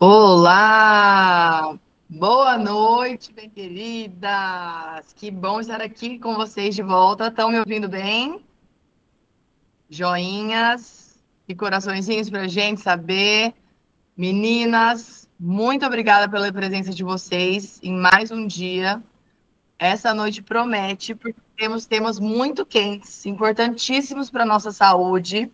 Olá! Boa noite, bem queridas! Que bom estar aqui com vocês de volta. Estão me ouvindo bem? Joinhas e coraçõezinhos para a gente saber. Meninas, muito obrigada pela presença de vocês em mais um dia. Essa noite promete, porque temos temas muito quentes, importantíssimos para a nossa saúde.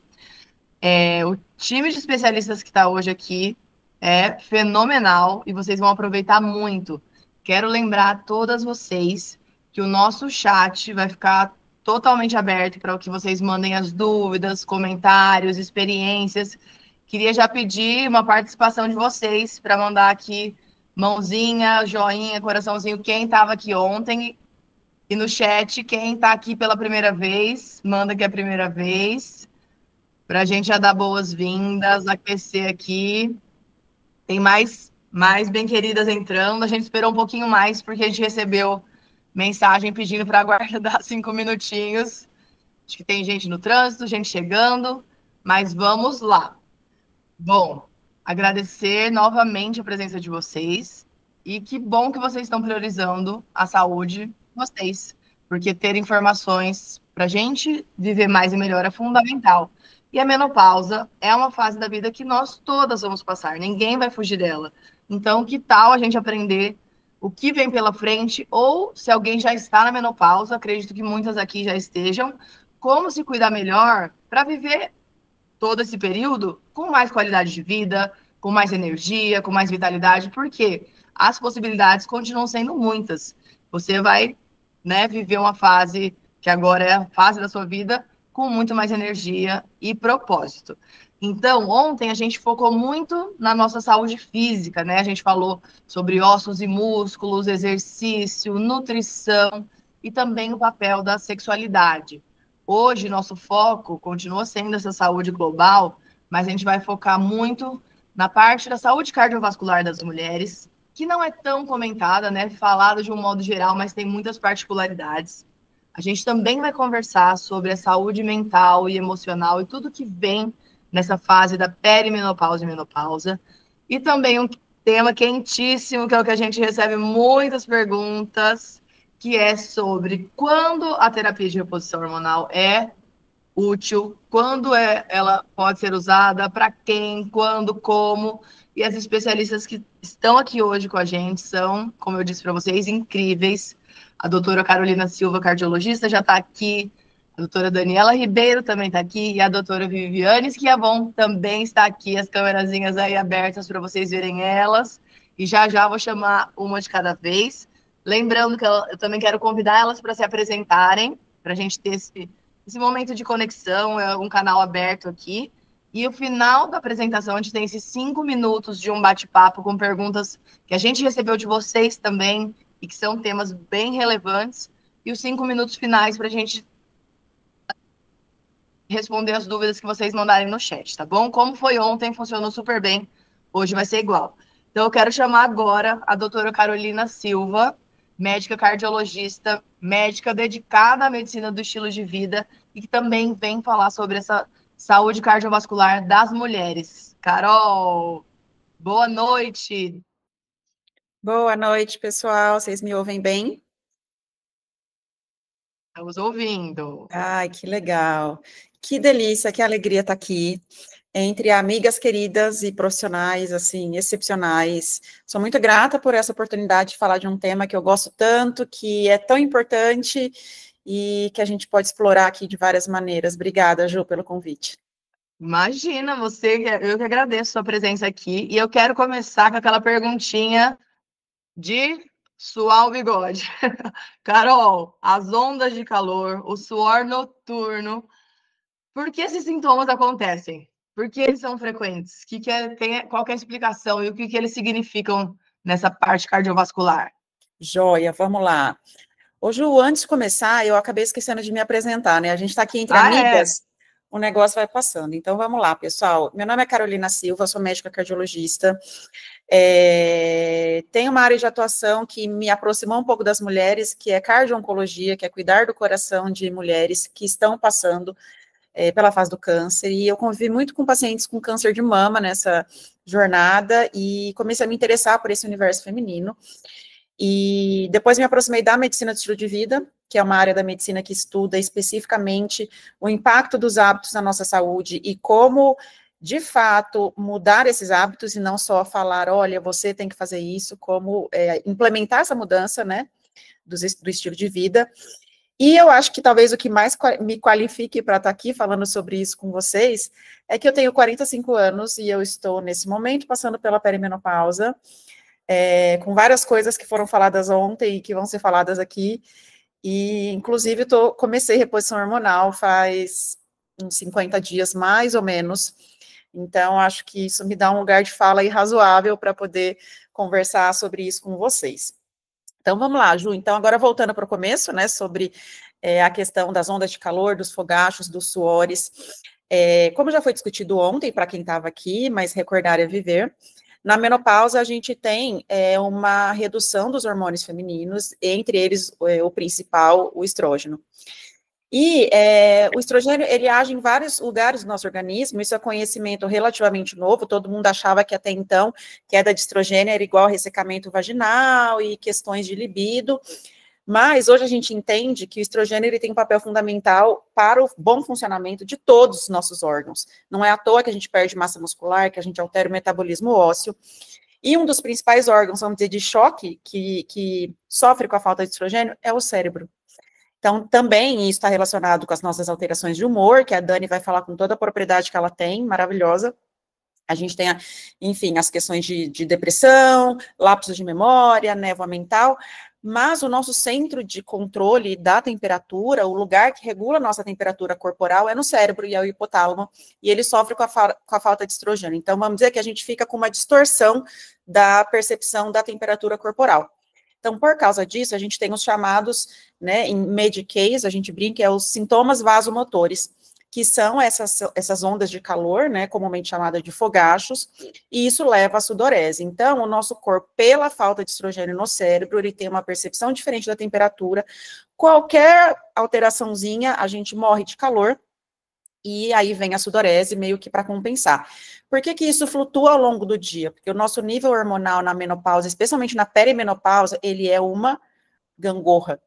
O time de especialistas que está hoje aqui é fenomenal e vocês vão aproveitar muito. Quero lembrar a todas vocês que o nosso chat vai ficar totalmente aberto para que vocês mandem as dúvidas, comentários, experiências. Queria já pedir uma participação de vocês para mandar aqui mãozinha, joinha, coraçãozinho, quem estava aqui ontem. E no chat, quem está aqui pela primeira vez, manda que é a primeira vez para a gente já dar boas-vindas, aquecer aqui. Tem mais bem-queridas entrando. A gente esperou um pouquinho mais, porque a gente recebeu mensagem pedindo para aguardar 5 minutinhos. Acho que tem gente no trânsito, gente chegando, mas vamos lá. Bom, agradecer novamente a presença de vocês e que bom que vocês estão priorizando a saúde de vocês, porque ter informações para a gente viver mais e melhor é fundamental. E a menopausa é uma fase da vida que nós todas vamos passar, ninguém vai fugir dela. Então, que tal a gente aprender o que vem pela frente, ou se alguém já está na menopausa, acredito que muitas aqui já estejam, como se cuidar melhor para viver todo esse período com mais qualidade de vida, com mais energia, com mais vitalidade, porque as possibilidades continuam sendo muitas. Você vai, né, viver uma fase que agora é a fase da sua vida com muito mais energia e propósito. Então, ontem a gente focou muito na nossa saúde física, né? A gente falou sobre ossos e músculos, exercício, nutrição e também o papel da sexualidade. Hoje, nosso foco continua sendo essa saúde global, mas a gente vai focar muito na parte da saúde cardiovascular das mulheres, que não é tão comentada, né? Falada de um modo geral, mas tem muitas particularidades. A gente também vai conversar sobre a saúde mental e emocional e tudo que vem nessa fase da perimenopausa e menopausa. E também um tema quentíssimo, que é o que a gente recebe muitas perguntas, que é sobre quando a terapia de reposição hormonal é útil, quando ela pode ser usada, para quem, quando, como. E as especialistas que estão aqui hoje com a gente são, como eu disse para vocês, incríveis. A doutora Carolina Silva, cardiologista, já está aqui. A doutora Daniela Ribeiro também está aqui. E a doutora Viviane Schiavon também está aqui. As câmerazinhas aí abertas para vocês verem elas. E já já vou chamar uma de cada vez. Lembrando que eu também quero convidar elas para se apresentarem, para a gente ter esse momento de conexão, é um canal aberto aqui. E o final da apresentação, a gente tem esses 5 minutos de um bate-papo com perguntas que a gente recebeu de vocês também e que são temas bem relevantes. E os 5 minutos finais para a gente responder as dúvidas que vocês mandarem no chat, tá bom? Como foi ontem, funcionou super bem. Hoje vai ser igual. Então, eu quero chamar agora a doutora Carolina Silva, médica cardiologista, médica dedicada à medicina do estilo de vida e que também vem falar sobre essa saúde cardiovascular das mulheres. Carol, boa noite. Boa noite, pessoal. Vocês me ouvem bem? Estamos ouvindo. Ai, que legal. Que delícia, que alegria estar aqui entre amigas queridas e profissionais, assim, excepcionais. Sou muito grata por essa oportunidade de falar de um tema que eu gosto tanto, que é tão importante e que a gente pode explorar aqui de várias maneiras. Obrigada, Ju, pelo convite. Imagina, eu que agradeço a sua presença aqui e eu quero começar com aquela perguntinha de suar o bigode. Carol, as ondas de calor, o suor noturno, por que esses sintomas acontecem? Por que eles são frequentes? Qual que é a explicação e o que eles significam nessa parte cardiovascular? Joia, vamos lá. Ô, Ju, antes de começar, eu acabei esquecendo de me apresentar, né? A gente está aqui entre Ah, é? amigas, o negócio vai passando. Então, vamos lá, pessoal. Meu nome é Carolina Silva, sou médica cardiologista. Tenho uma área de atuação que me aproximou um pouco das mulheres, que é cardio-oncologia, que é cuidar do coração de mulheres que estão passando pela fase do câncer, e eu convivi muito com pacientes com câncer de mama nessa jornada, e comecei a me interessar por esse universo feminino, e depois me aproximei da medicina de estilo de vida, que é uma área da medicina que estuda especificamente o impacto dos hábitos na nossa saúde, e como, de fato, mudar esses hábitos, e não só falar, olha, você tem que fazer isso, como implementar essa mudança, né, do estilo de vida. E eu acho que talvez o que mais me qualifique para estar aqui falando sobre isso com vocês é que eu tenho 45 anos e eu estou, nesse momento, passando pela perimenopausa, com várias coisas que foram faladas ontem e que vão ser faladas aqui, e, inclusive, comecei reposição hormonal faz uns 50 dias, mais ou menos, então acho que isso me dá um lugar de fala aí razoável para poder conversar sobre isso com vocês. Então, vamos lá, Ju. Então, agora voltando para o começo, né, sobre a questão das ondas de calor, dos fogachos, dos suores. Como já foi discutido ontem, para quem estava aqui, mas recordar é viver, na menopausa a gente tem uma redução dos hormônios femininos, entre eles o principal, o estrógeno. E o estrogênio, ele age em vários lugares do nosso organismo, isso é conhecimento relativamente novo, todo mundo achava que até então, queda de estrogênio era igual a ressecamento vaginal e questões de libido, mas hoje a gente entende que o estrogênio ele tem um papel fundamental para o bom funcionamento de todos os nossos órgãos. Não é à toa que a gente perde massa muscular, que a gente altera o metabolismo ósseo, e um dos principais órgãos, vamos dizer, de choque, que sofre com a falta de estrogênio, é o cérebro. Então, também isso está relacionado com as nossas alterações de humor, que a Dani vai falar com toda a propriedade que ela tem, maravilhosa. A gente tem, enfim, as questões de depressão, lapsos de memória, névoa mental, mas o nosso centro de controle da temperatura, o lugar que regula a nossa temperatura corporal é no cérebro e é o hipotálamo, e ele sofre com a falta de estrogênio. Então, vamos dizer que a gente fica com uma distorção da percepção da temperatura corporal. Então, por causa disso, a gente tem os chamados, né, em Medicaid, a gente brinca, os sintomas vasomotores, que são essas ondas de calor, né, comumente chamadas de fogachos, e isso leva à sudorese. Então, o nosso corpo, pela falta de estrogênio no cérebro, ele tem uma percepção diferente da temperatura, qualquer alteraçãozinha, a gente morre de calor, e aí vem a sudorese meio que para compensar. Por que isso flutua ao longo do dia? Porque o nosso nível hormonal na menopausa, especialmente na perimenopausa, ele é uma gangorra.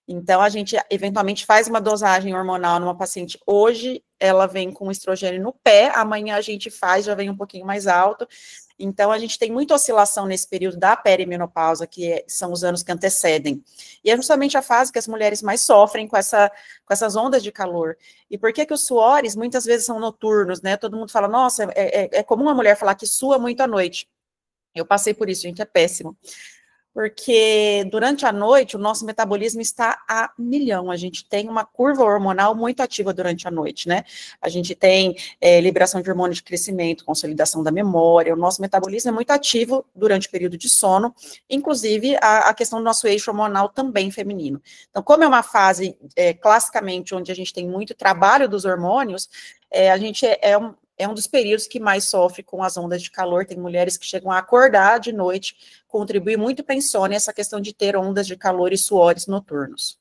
Então, a gente eventualmente faz uma dosagem hormonal numa paciente hoje, ela vem com estrogênio no pé, amanhã a gente faz, já vem um pouquinho mais alto. Então, a gente tem muita oscilação nesse período da perimenopausa, que são os anos que antecedem. E é justamente a fase que as mulheres mais sofrem com essas ondas de calor. E por que os suores muitas vezes são noturnos, né? Todo mundo fala, nossa, é comum a mulher falar que sua muito à noite. Eu passei por isso, gente, é péssimo. Porque durante a noite o nosso metabolismo está a milhão, a gente tem uma curva hormonal muito ativa durante a noite, né? A gente tem liberação de hormônio de crescimento, consolidação da memória, o nosso metabolismo é muito ativo durante o período de sono, inclusive a questão do nosso eixo hormonal também feminino. Então, como é uma fase, classicamente, onde a gente tem muito trabalho dos hormônios, a gente é um dos períodos que mais sofre com as ondas de calor, tem mulheres que chegam a acordar de noite, contribui muito para a insônia, essa questão de ter ondas de calor e suores noturnos.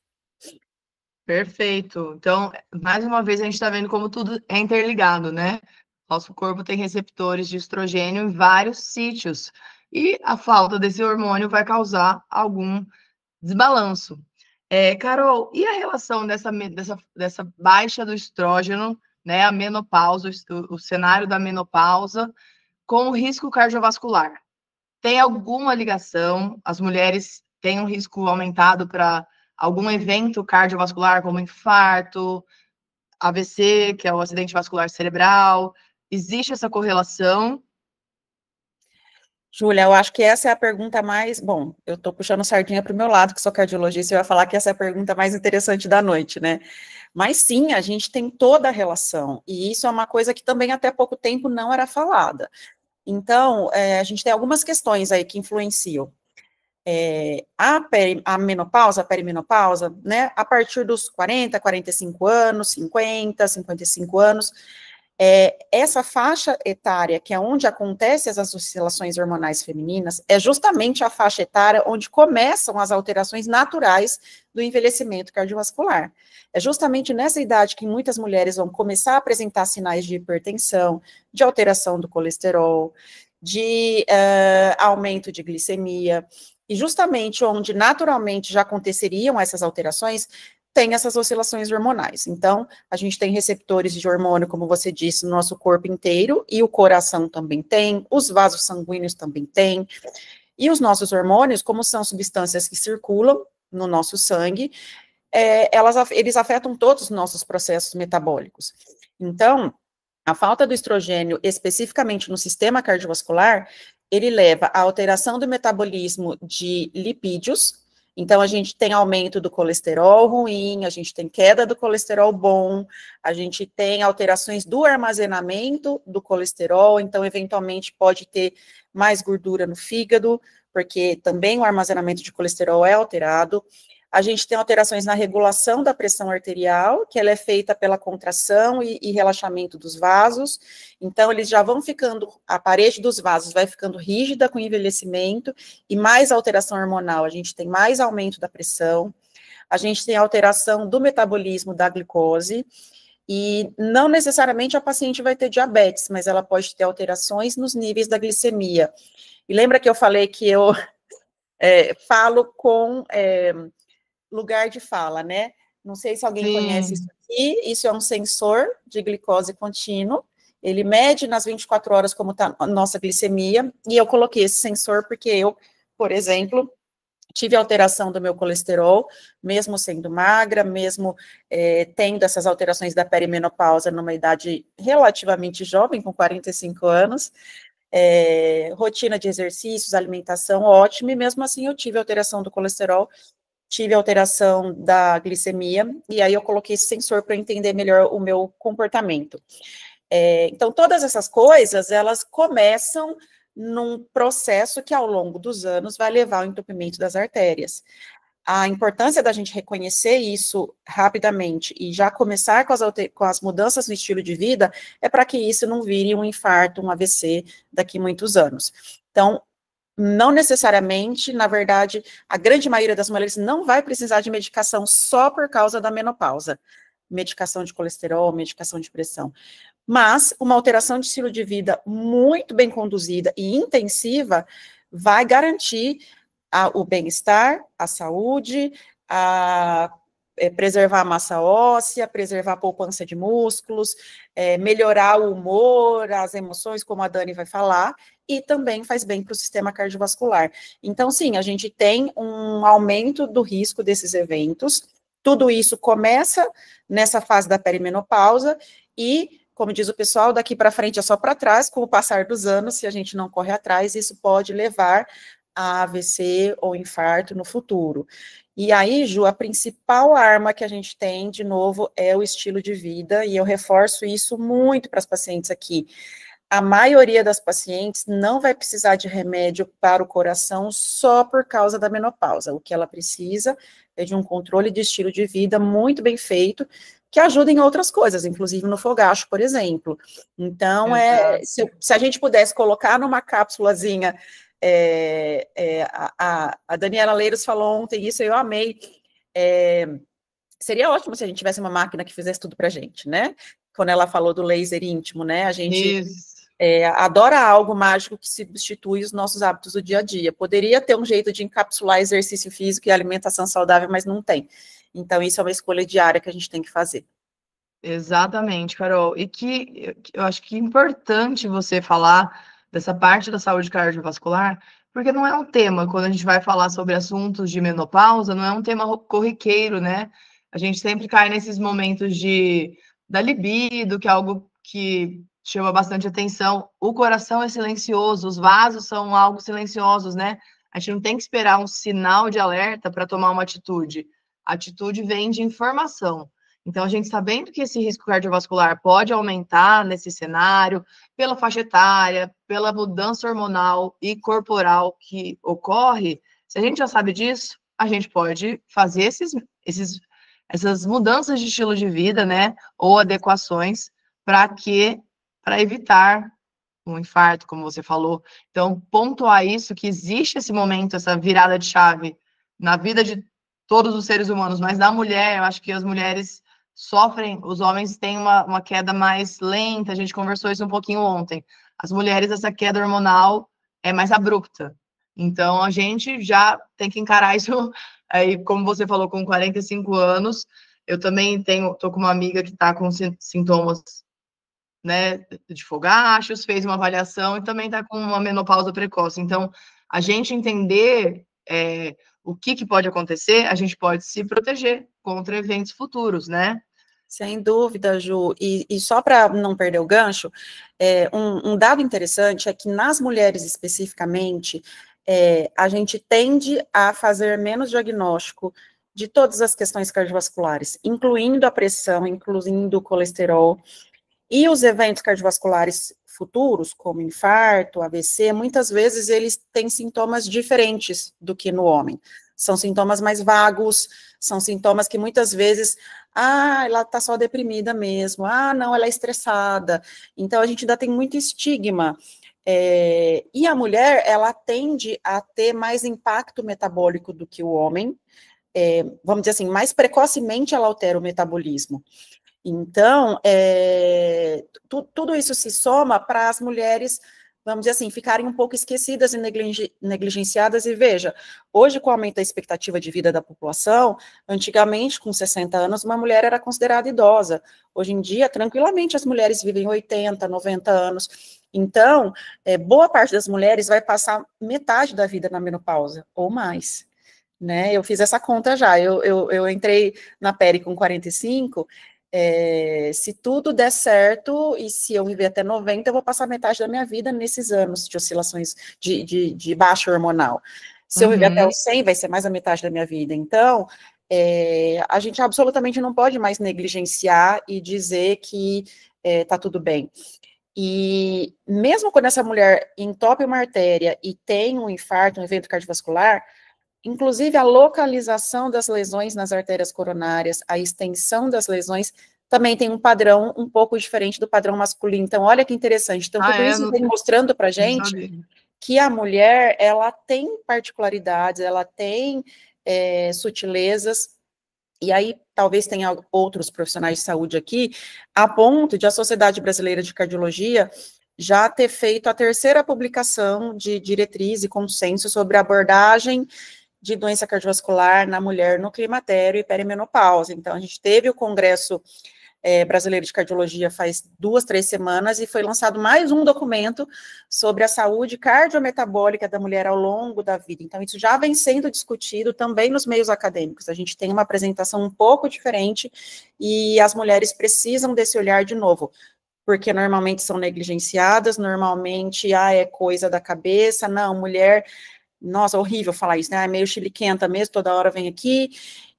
Perfeito. Então, mais uma vez, a gente está vendo como tudo é interligado, né? Nosso corpo tem receptores de estrogênio em vários sítios, e a falta desse hormônio vai causar algum desbalanço. Carol, e a relação dessa baixa do estrógeno, né, a menopausa, o cenário da menopausa, com o risco cardiovascular? Tem alguma ligação? As mulheres têm um risco aumentado para algum evento cardiovascular, como infarto, AVC, que é o acidente vascular cerebral? Existe essa correlação? Júlia, eu acho que essa é a pergunta mais... Bom, eu estou puxando sardinha para o meu lado, que sou cardiologista, e eu ia falar que essa é a pergunta mais interessante da noite, né? Mas sim, a gente tem toda a relação, e isso é uma coisa que também até pouco tempo não era falada. Então, a gente tem algumas questões aí que influenciam. A menopausa, a perimenopausa, né, a partir dos 40, 45 anos, 50, 55 anos, Essa faixa etária, que é onde acontecem as oscilações hormonais femininas, é justamente a faixa etária onde começam as alterações naturais do envelhecimento cardiovascular. É justamente nessa idade que muitas mulheres vão começar a apresentar sinais de hipertensão, de alteração do colesterol, de aumento de glicemia, e justamente onde naturalmente já aconteceriam essas alterações, tem essas oscilações hormonais. Então, a gente tem receptores de hormônio, como você disse, no nosso corpo inteiro, e o coração também tem, os vasos sanguíneos também têm, e os nossos hormônios, como são substâncias que circulam no nosso sangue, eles afetam todos os nossos processos metabólicos. Então, a falta do estrogênio, especificamente no sistema cardiovascular, ele leva à alteração do metabolismo de lipídios. Então, a gente tem aumento do colesterol ruim, a gente tem queda do colesterol bom, a gente tem alterações do armazenamento do colesterol, então, eventualmente, pode ter mais gordura no fígado, porque também o armazenamento de colesterol é alterado. A gente tem alterações na regulação da pressão arterial, que ela é feita pela contração e relaxamento dos vasos, então eles já vão ficando, a parede dos vasos vai ficando rígida com o envelhecimento, e mais alteração hormonal, a gente tem mais aumento da pressão, a gente tem alteração do metabolismo da glicose, e não necessariamente a paciente vai ter diabetes, mas ela pode ter alterações nos níveis da glicemia. E lembra que eu falei que eu falo com lugar de fala, né? Não sei se alguém conhece isso aqui, isso é um sensor de glicose contínuo, ele mede nas 24 horas como está a nossa glicemia, e eu coloquei esse sensor porque eu, por exemplo, tive alteração do meu colesterol, mesmo sendo magra, mesmo tendo essas alterações da perimenopausa numa idade relativamente jovem, com 45 anos, rotina de exercícios, alimentação ótima, e mesmo assim eu tive alteração do colesterol, tive alteração da glicemia, e aí eu coloquei esse sensor para entender melhor o meu comportamento. Então, todas essas coisas, elas começam num processo que, ao longo dos anos, vai levar ao entupimento das artérias. A importância da gente reconhecer isso rapidamente e já começar com as mudanças no estilo de vida é para que isso não vire um infarto, um AVC daqui a muitos anos. Então, não necessariamente, na verdade, a grande maioria das mulheres não vai precisar de medicação só por causa da menopausa. Medicação de colesterol, medicação de pressão. Mas uma alteração de estilo de vida muito bem conduzida e intensiva vai garantir o bem-estar, a saúde, preservar a massa óssea, preservar a poupança de músculos, melhorar o humor, as emoções, como a Dani vai falar, e também faz bem para o sistema cardiovascular. Então, sim, a gente tem um aumento do risco desses eventos, tudo isso começa nessa fase da perimenopausa, e, como diz o pessoal, daqui para frente é só para trás, com o passar dos anos, se a gente não corre atrás, isso pode levar a AVC ou infarto no futuro. E aí, Ju, a principal arma que a gente tem, de novo, é o estilo de vida, e eu reforço isso muito para as pacientes aqui. A maioria das pacientes não vai precisar de remédio para o coração só por causa da menopausa. O que ela precisa é de um controle de estilo de vida muito bem feito, que ajuda em outras coisas, inclusive no fogacho, por exemplo. Então, se a gente pudesse colocar numa cápsulazinha, a Daniela Leiros falou ontem isso, eu amei, seria ótimo se a gente tivesse uma máquina que fizesse tudo pra gente, né? Quando ela falou do laser íntimo, né? A gente adora algo mágico que substitui os nossos hábitos do dia a dia. Poderia ter um jeito de encapsular exercício físico e alimentação saudável, mas não tem. Então, isso é uma escolha diária que a gente tem que fazer. Exatamente, Carol. E que eu acho que é importante você falar dessa parte da saúde cardiovascular, porque não é um tema, quando a gente vai falar sobre assuntos de menopausa, não é um tema corriqueiro, né? A gente sempre cai nesses momentos da libido, que é algo que chama bastante atenção. O coração é silencioso, os vasos são algo silenciosos, né? A gente não tem que esperar um sinal de alerta para tomar uma atitude. A atitude vem de informação. Então, a gente sabendo que esse risco cardiovascular pode aumentar nesse cenário, pela faixa etária, pela mudança hormonal e corporal que ocorre, se a gente já sabe disso, a gente pode fazer essas mudanças de estilo de vida, né, ou adequações, para que para evitar um infarto, como você falou. Então, pontuar isso, que existe esse momento, essa virada de chave na vida de todos os seres humanos, mas da mulher, eu acho que as mulheres sofrem, os homens têm uma queda mais lenta, a gente conversou isso um pouquinho ontem. As mulheres, essa queda hormonal é mais abrupta. Então, a gente já tem que encarar isso, aí, como você falou, com 45 anos. Eu também tô com uma amiga que está com sintomas, né, de fogachos, fez uma avaliação e também está com uma menopausa precoce. Então, a gente entender o que pode acontecer, a gente pode se proteger contra eventos futuros, né? Sem dúvida, Ju. E só para não perder o gancho, um dado interessante é que nas mulheres especificamente, a gente tende a fazer menos diagnóstico de todas as questões cardiovasculares, incluindo a pressão, incluindo o colesterol, e os eventos cardiovasculares futuros, como infarto, AVC, muitas vezes eles têm sintomas diferentes do que no homem. São sintomas mais vagos, são sintomas que muitas vezes, ela está só deprimida mesmo, não, ela é estressada. Então, a gente ainda tem muito estigma. E a mulher, ela tende a ter mais impacto metabólico do que o homem. Vamos dizer assim, mais precocemente ela altera o metabolismo. Então, tudo isso se soma para as mulheres, vamos dizer assim, ficarem um pouco esquecidas e negligenciadas. E veja, hoje, com o aumento da expectativa de vida da população, antigamente, com 60 anos, uma mulher era considerada idosa. Hoje em dia, tranquilamente, as mulheres vivem 80, 90 anos. Então, boa parte das mulheres vai passar metade da vida na menopausa, ou mais. Né? Eu fiz essa conta já, eu entrei na pele com 45, se tudo der certo, e se eu viver até 90, eu vou passar metade da minha vida nesses anos de oscilações de baixa hormonal. Se eu viver até os 100, vai ser mais da metade da minha vida. Então, a gente absolutamente não pode mais negligenciar e dizer que tá tudo bem. E mesmo quando essa mulher entope uma artéria e tem um infarto, um evento cardiovascular, inclusive, a localização das lesões nas artérias coronárias, a extensão das lesões, também tem um padrão um pouco diferente do padrão masculino. Então, olha que interessante. Então, tudo isso vem mostrando para a gente que a mulher, ela tem particularidades, ela tem sutilezas, e aí talvez tenha outros profissionais de saúde aqui, a ponto de a Sociedade Brasileira de Cardiologia já ter feito a terceira publicação de diretriz e consenso sobre a abordagem de doença cardiovascular na mulher no climatério e perimenopausa. Então, a gente teve o Congresso Brasileiro de Cardiologia faz 2, 3 semanas e foi lançado mais um documento sobre a saúde cardiometabólica da mulher ao longo da vida. Então, isso já vem sendo discutido também nos meios acadêmicos. A gente tem uma apresentação um pouco diferente e as mulheres precisam desse olhar de novo, porque normalmente são negligenciadas, normalmente, é coisa da cabeça, não, mulher... Nossa, horrível falar isso, né? É meio chiliquenta mesmo, toda hora vem aqui,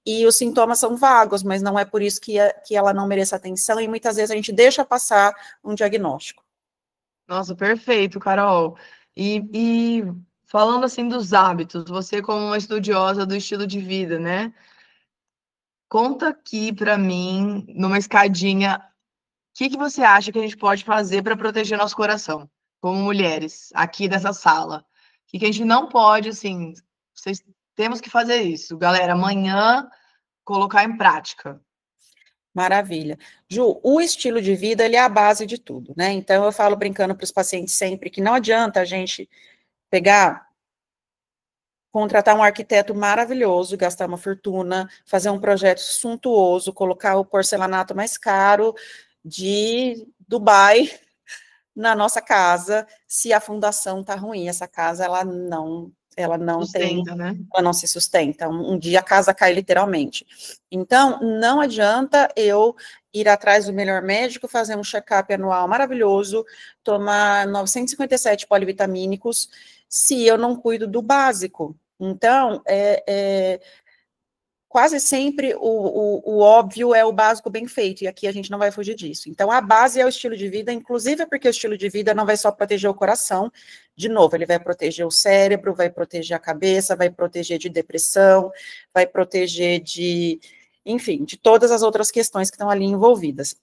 e os sintomas são vagos, mas não é por isso que ela não mereça atenção, e muitas vezes a gente deixa passar um diagnóstico. Nossa, perfeito, Carol. E falando assim dos hábitos, você como uma estudiosa do estilo de vida, né? Conta aqui para mim, numa escadinha, o que você acha que a gente pode fazer para proteger nosso coração, como mulheres, aqui dessa sala? O que a gente não pode, assim, vocês temos que fazer isso, galera, amanhã colocar em prática. Maravilha. Ju, o estilo de vida, ele é a base de tudo, né? Então, eu falo brincando para os pacientes sempre que não adianta a gente contratar um arquiteto maravilhoso, gastar uma fortuna, fazer um projeto suntuoso, colocar o porcelanato mais caro de Dubai na nossa casa, se a fundação está ruim. Essa casa, ela não Sustenta, né? Ela não se sustenta. Um dia a casa cai literalmente. Então, não adianta eu ir atrás do melhor médico, fazer um check-up anual maravilhoso, tomar 957 polivitamínicos, se eu não cuido do básico. Então, quase sempre o óbvio é o básico bem feito, e aqui a gente não vai fugir disso. Então, a base é o estilo de vida, inclusive porque o estilo de vida não vai só proteger o coração, de novo, ele vai proteger o cérebro, vai proteger a cabeça, vai proteger de depressão, vai proteger enfim, de todas as outras questões que estão ali envolvidas.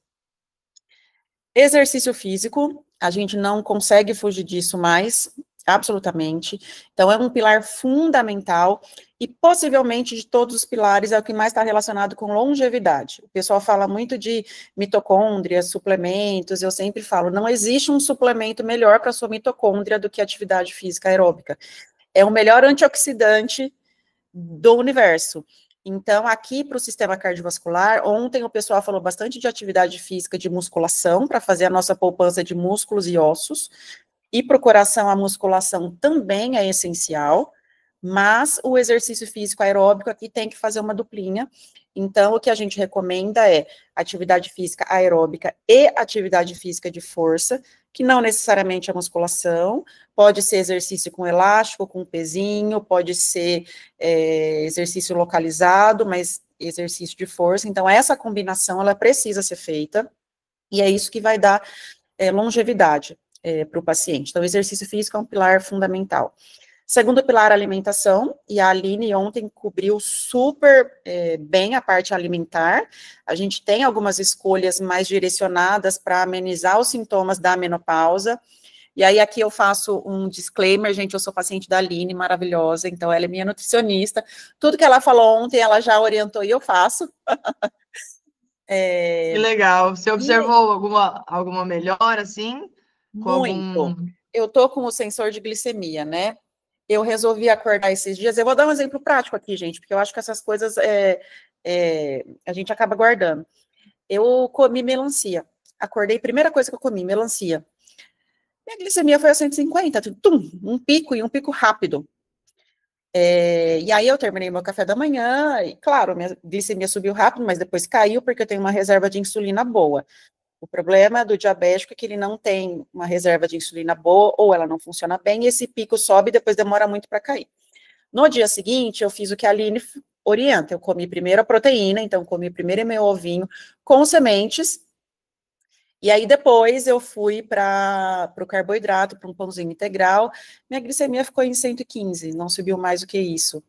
Exercício físico, a gente não consegue fugir disso mais, absolutamente. Então, é um pilar fundamental e, possivelmente, de todos os pilares, é o que mais está relacionado com longevidade. O pessoal fala muito de mitocôndria, suplementos, eu sempre falo, não existe um suplemento melhor para a sua mitocôndria do que a atividade física aeróbica. É o melhor antioxidante do universo. Então, aqui para o sistema cardiovascular, ontem o pessoal falou bastante de atividade física de musculação, para fazer a nossa poupança de músculos e ossos, e para o coração a musculação também é essencial, mas o exercício físico aeróbico aqui tem que fazer uma duplinha. Então, o que a gente recomenda é atividade física aeróbica e atividade física de força, que não necessariamente é musculação, pode ser exercício com elástico, com pezinho, pode ser exercício localizado, mas exercício de força. Então, essa combinação, ela precisa ser feita, e é isso que vai dar longevidade para o paciente. Então, o exercício físico é um pilar fundamental. Segundo pilar, alimentação, e a Aline ontem cobriu super bem a parte alimentar. A gente tem algumas escolhas mais direcionadas para amenizar os sintomas da menopausa. E aí aqui eu faço um disclaimer, gente, eu sou paciente da Aline, maravilhosa, então ela é minha nutricionista. Tudo que ela falou ontem, ela já orientou e eu faço. Que legal. Você observou alguma melhora, assim? Com Muito. Eu tô com o sensor de glicemia, né? Eu resolvi acordar esses dias. Eu vou dar um exemplo prático aqui, gente, porque eu acho que essas coisas a gente acaba guardando. Eu comi melancia. Acordei, primeira coisa que eu comi, melancia. Minha glicemia foi a 150, tum, um pico, e um pico rápido. E aí eu terminei meu café da manhã, e claro, minha glicemia subiu rápido, mas depois caiu, porque eu tenho uma reserva de insulina boa. O problema do diabético é que ele não tem uma reserva de insulina boa, ou ela não funciona bem, e esse pico sobe e depois demora muito para cair. No dia seguinte, eu fiz o que a Aline orienta, eu comi primeiro a proteína, então comi primeiro meu ovinho com sementes, e aí depois eu fui para o carboidrato, para um pãozinho integral, minha glicemia ficou em 115, não subiu mais do que isso.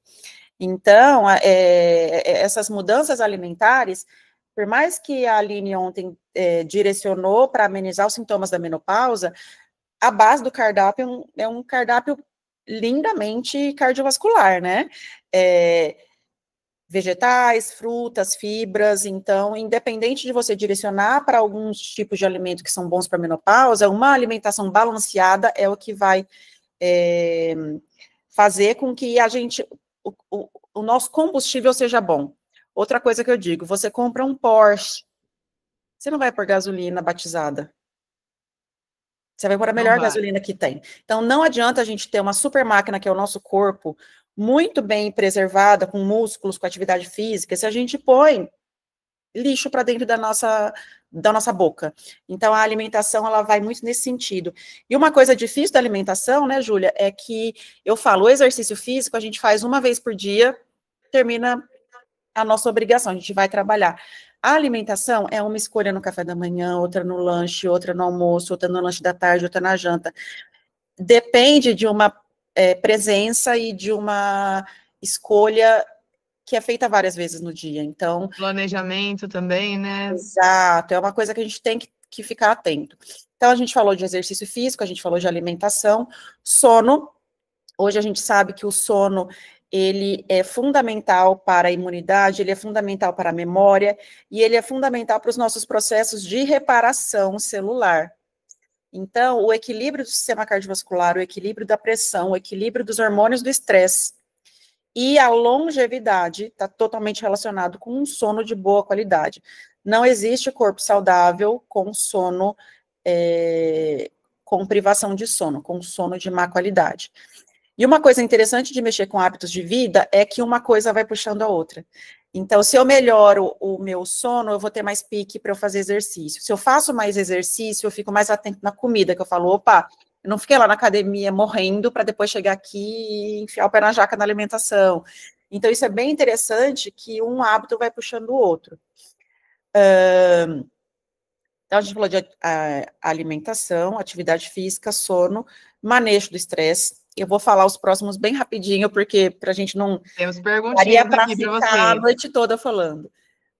Então, essas mudanças alimentares, por mais que a Aline ontem direcionou para amenizar os sintomas da menopausa, a base do cardápio é um cardápio lindamente cardiovascular, né? Vegetais, frutas, fibras, então, independente de você direcionar para alguns tipos de alimento que são bons para a menopausa, uma alimentação balanceada é o que vai fazer com que a gente, o nosso combustível seja bom. Outra coisa que eu digo, você compra um Porsche, você não vai pôr gasolina batizada. Você vai pôr a melhor gasolina que tem. Então, não adianta a gente ter uma super máquina, que é o nosso corpo, muito bem preservada, com músculos, com atividade física, se a gente põe lixo para dentro da nossa boca. Então, a alimentação, ela vai muito nesse sentido. E uma coisa difícil da alimentação, né, Júlia, é que eu falo, o exercício físico a gente faz uma vez por dia, termina a nossa obrigação, a gente vai trabalhar. A alimentação é uma escolha no café da manhã, outra no lanche, outra no almoço, outra no lanche da tarde, outra na janta. Depende de uma presença e de uma escolha que é feita várias vezes no dia, então... Planejamento também, né? Exato, é uma coisa que a gente tem que ficar atento. Então, a gente falou de exercício físico, a gente falou de alimentação, sono. Hoje a gente sabe que o sono, ele é fundamental para a imunidade, ele é fundamental para a memória, e ele é fundamental para os nossos processos de reparação celular. Então, o equilíbrio do sistema cardiovascular, o equilíbrio da pressão, o equilíbrio dos hormônios do estresse e a longevidade está totalmente relacionado com um sono de boa qualidade. Não existe corpo saudável com sono, com privação de sono, com sono de má qualidade. E uma coisa interessante de mexer com hábitos de vida é que uma coisa vai puxando a outra. Então, se eu melhoro o meu sono, eu vou ter mais pique para eu fazer exercício. Se eu faço mais exercício, eu fico mais atento na comida, que eu falo, opa, eu não fiquei lá na academia morrendo para depois chegar aqui e enfiar o pé na jaca na alimentação. Então, isso é bem interessante, que um hábito vai puxando o outro. Então, a gente falou de alimentação, atividade física, sono, manejo do estresse. Eu vou falar os próximos bem rapidinho, porque para a gente não... Temos perguntinhas aqui para você. A noite toda falando.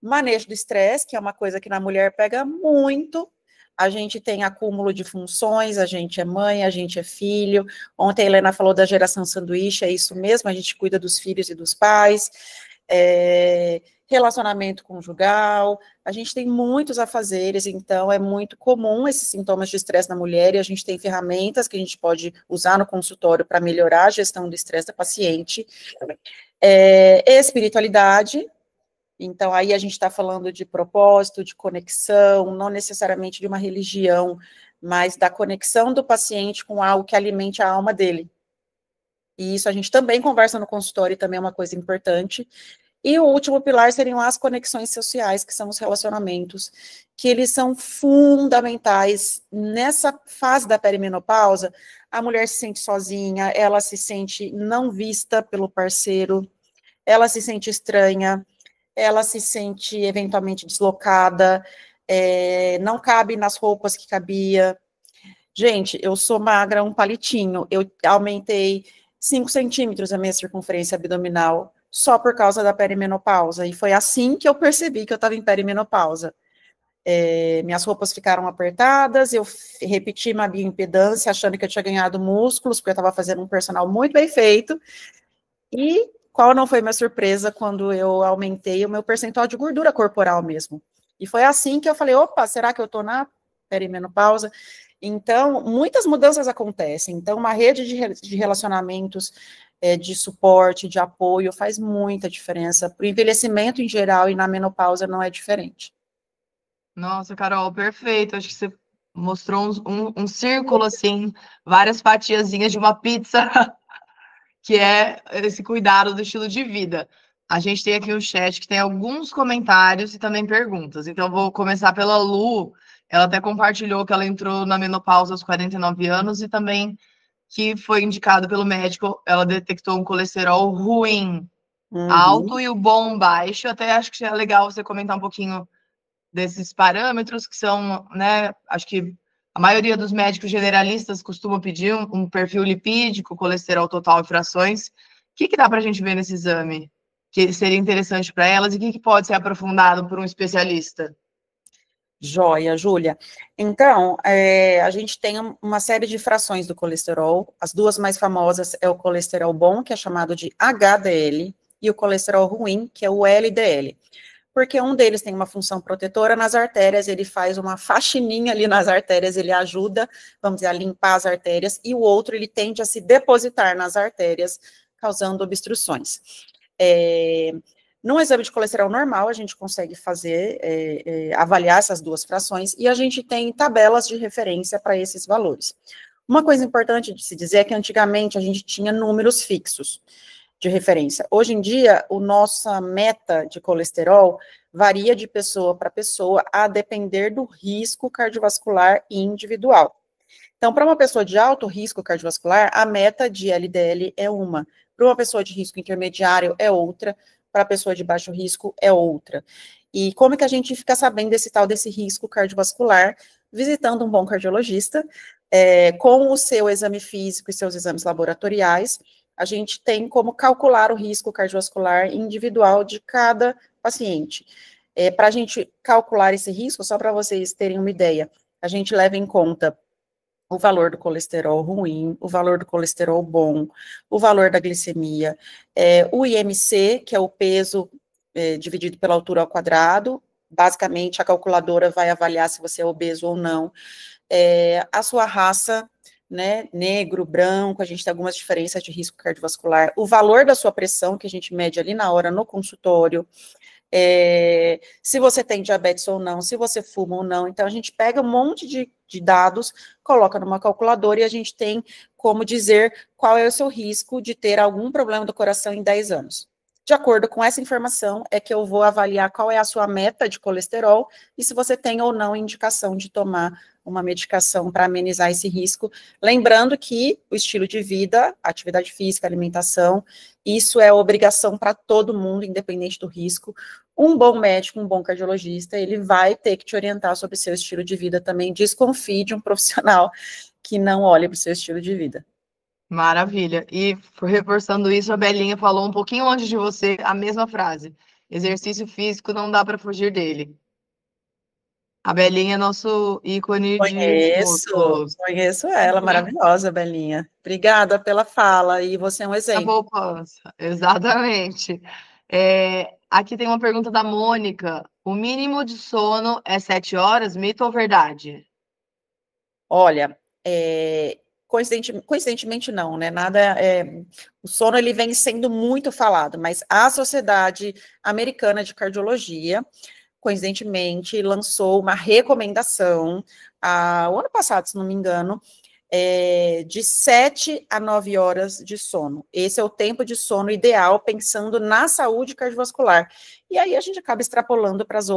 Manejo do estresse, que é uma coisa que na mulher pega muito, a gente tem acúmulo de funções, a gente é mãe, a gente é filho. Ontem a Helena falou da geração sanduíche, é isso mesmo, a gente cuida dos filhos e dos pais. Relacionamento conjugal, a gente tem muitos afazeres, então é muito comum esses sintomas de estresse na mulher, e a gente tem ferramentas que a gente pode usar no consultório para melhorar a gestão do estresse da paciente. Espiritualidade, então aí a gente está falando de propósito, de conexão, não necessariamente de uma religião, mas da conexão do paciente com algo que alimente a alma dele. E isso a gente também conversa no consultório, e também é uma coisa importante. E o último pilar seriam as conexões sociais, que são os relacionamentos, que eles são fundamentais. Nessa fase da perimenopausa, a mulher se sente sozinha, ela se sente não vista pelo parceiro, ela se sente estranha, ela se sente eventualmente deslocada, não cabe nas roupas que cabia. Gente, eu sou magra, um palitinho, eu aumentei 5 centímetros a minha circunferência abdominal, só por causa da perimenopausa, e foi assim que eu percebi que eu estava em perimenopausa. Minhas roupas ficaram apertadas, eu repeti uma bioimpedância, achando que eu tinha ganhado músculos, porque eu estava fazendo um personal muito bem feito, e qual não foi minha surpresa quando eu aumentei o meu percentual de gordura corporal mesmo. E foi assim que eu falei, opa, será que eu estou na perimenopausa? Então, muitas mudanças acontecem. Então, uma rede de relacionamentos, de suporte, de apoio, faz muita diferença. Para o envelhecimento em geral e na menopausa não é diferente. Nossa, Carol, perfeito. Acho que você mostrou um círculo, assim, várias fatiazinhas de uma pizza, que é esse cuidado do estilo de vida. A gente tem aqui um chat que tem alguns comentários e também perguntas. Então, vou começar pela Lu. Ela até compartilhou que ela entrou na menopausa aos 49 anos e também que foi indicado pelo médico, ela detectou um colesterol ruim, alto, e o bom baixo. Até acho que é legal você comentar um pouquinho desses parâmetros que são, né? Acho que a maioria dos médicos generalistas costuma pedir um perfil lipídico, colesterol total e frações. O que dá para a gente ver nesse exame que seria interessante para elas e o que pode ser aprofundado por um especialista? Joia, Júlia. Então, a gente tem uma série de frações do colesterol. As duas mais famosas é o colesterol bom, que é chamado de HDL, e o colesterol ruim, que é o LDL. Porque um deles tem uma função protetora nas artérias, ele faz uma faxininha ali nas artérias, ele ajuda, vamos dizer, a limpar as artérias, e o outro, ele tende a se depositar nas artérias, causando obstruções. Num exame de colesterol normal, a gente consegue fazer, avaliar essas duas frações, e a gente tem tabelas de referência para esses valores. Uma coisa importante de se dizer é que antigamente a gente tinha números fixos de referência. Hoje em dia, a nossa meta de colesterol varia de pessoa para pessoa, a depender do risco cardiovascular individual. Então, para uma pessoa de alto risco cardiovascular, a meta de LDL é uma. Para uma pessoa de risco intermediário, é outra. Para a pessoa de baixo risco, é outra. E como é que a gente fica sabendo desse risco cardiovascular? Visitando um bom cardiologista, com o seu exame físico e seus exames laboratoriais, a gente tem como calcular o risco cardiovascular individual de cada paciente. Para a gente calcular esse risco, só para vocês terem uma ideia, a gente leva em conta o valor do colesterol ruim, o valor do colesterol bom, o valor da glicemia, o IMC, que é o peso dividido pela altura ao quadrado. Basicamente, a calculadora vai avaliar se você é obeso ou não. A sua raça, né, negro, branco, a gente tem algumas diferenças de risco cardiovascular, o valor da sua pressão, que a gente mede ali na hora no consultório, se você tem diabetes ou não, se você fuma ou não. Então, a gente pega um monte de dados, coloca numa calculadora e a gente tem como dizer qual é o seu risco de ter algum problema do coração em 10 anos. De acordo com essa informação, é que eu vou avaliar qual é a sua meta de colesterol e se você tem ou não indicação de tomar uma medicação para amenizar esse risco. Lembrando que o estilo de vida, atividade física, alimentação, isso é obrigação para todo mundo, independente do risco. Um bom médico, um bom cardiologista, ele vai ter que te orientar sobre o seu estilo de vida também. Desconfie de um profissional que não olhe para o seu estilo de vida. Maravilha. E reforçando isso, a Belinha falou um pouquinho antes de você a mesma frase. Exercício físico não dá para fugir dele. A Belinha é nosso ícone de fotos. Conheço ela, maravilhosa, Belinha. Obrigada pela fala, e você é um A exemplo. poupança, exatamente. Aqui tem uma pergunta da Mônica. O mínimo de sono é 7 horas, mito ou verdade? Olha, coincidentemente não, né? O sono ele vem sendo muito falado, mas a Sociedade Americana de Cardiologia, coincidentemente, lançou uma recomendação o ano passado, se não me engano, de 7 a 9 horas de sono. Esse é o tempo de sono ideal, pensando na saúde cardiovascular. E aí a gente acaba extrapolando para os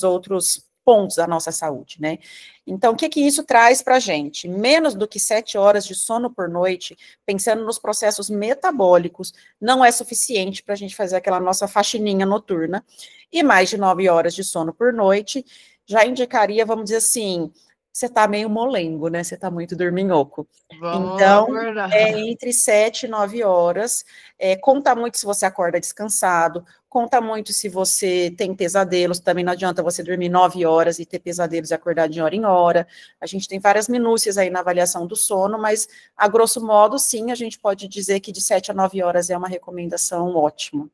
outros pontos da nossa saúde, né? Então, o que isso traz para a gente? Menos do que 7 horas de sono por noite, pensando nos processos metabólicos, não é suficiente para a gente fazer aquela nossa faxininha noturna. E mais de 9 horas de sono por noite já indicaria, vamos dizer assim, você está meio molengo, né? Você está muito dorminhoco. Vamos Então, acordar. entre 7 e 9 horas. Conta muito se você acorda descansado, conta muito se você tem pesadelos. Também não adianta você dormir 9 horas e ter pesadelos e acordar de hora em hora. A gente tem várias minúcias aí na avaliação do sono, mas, a grosso modo, sim, a gente pode dizer que de 7 a 9 horas é uma recomendação ótima.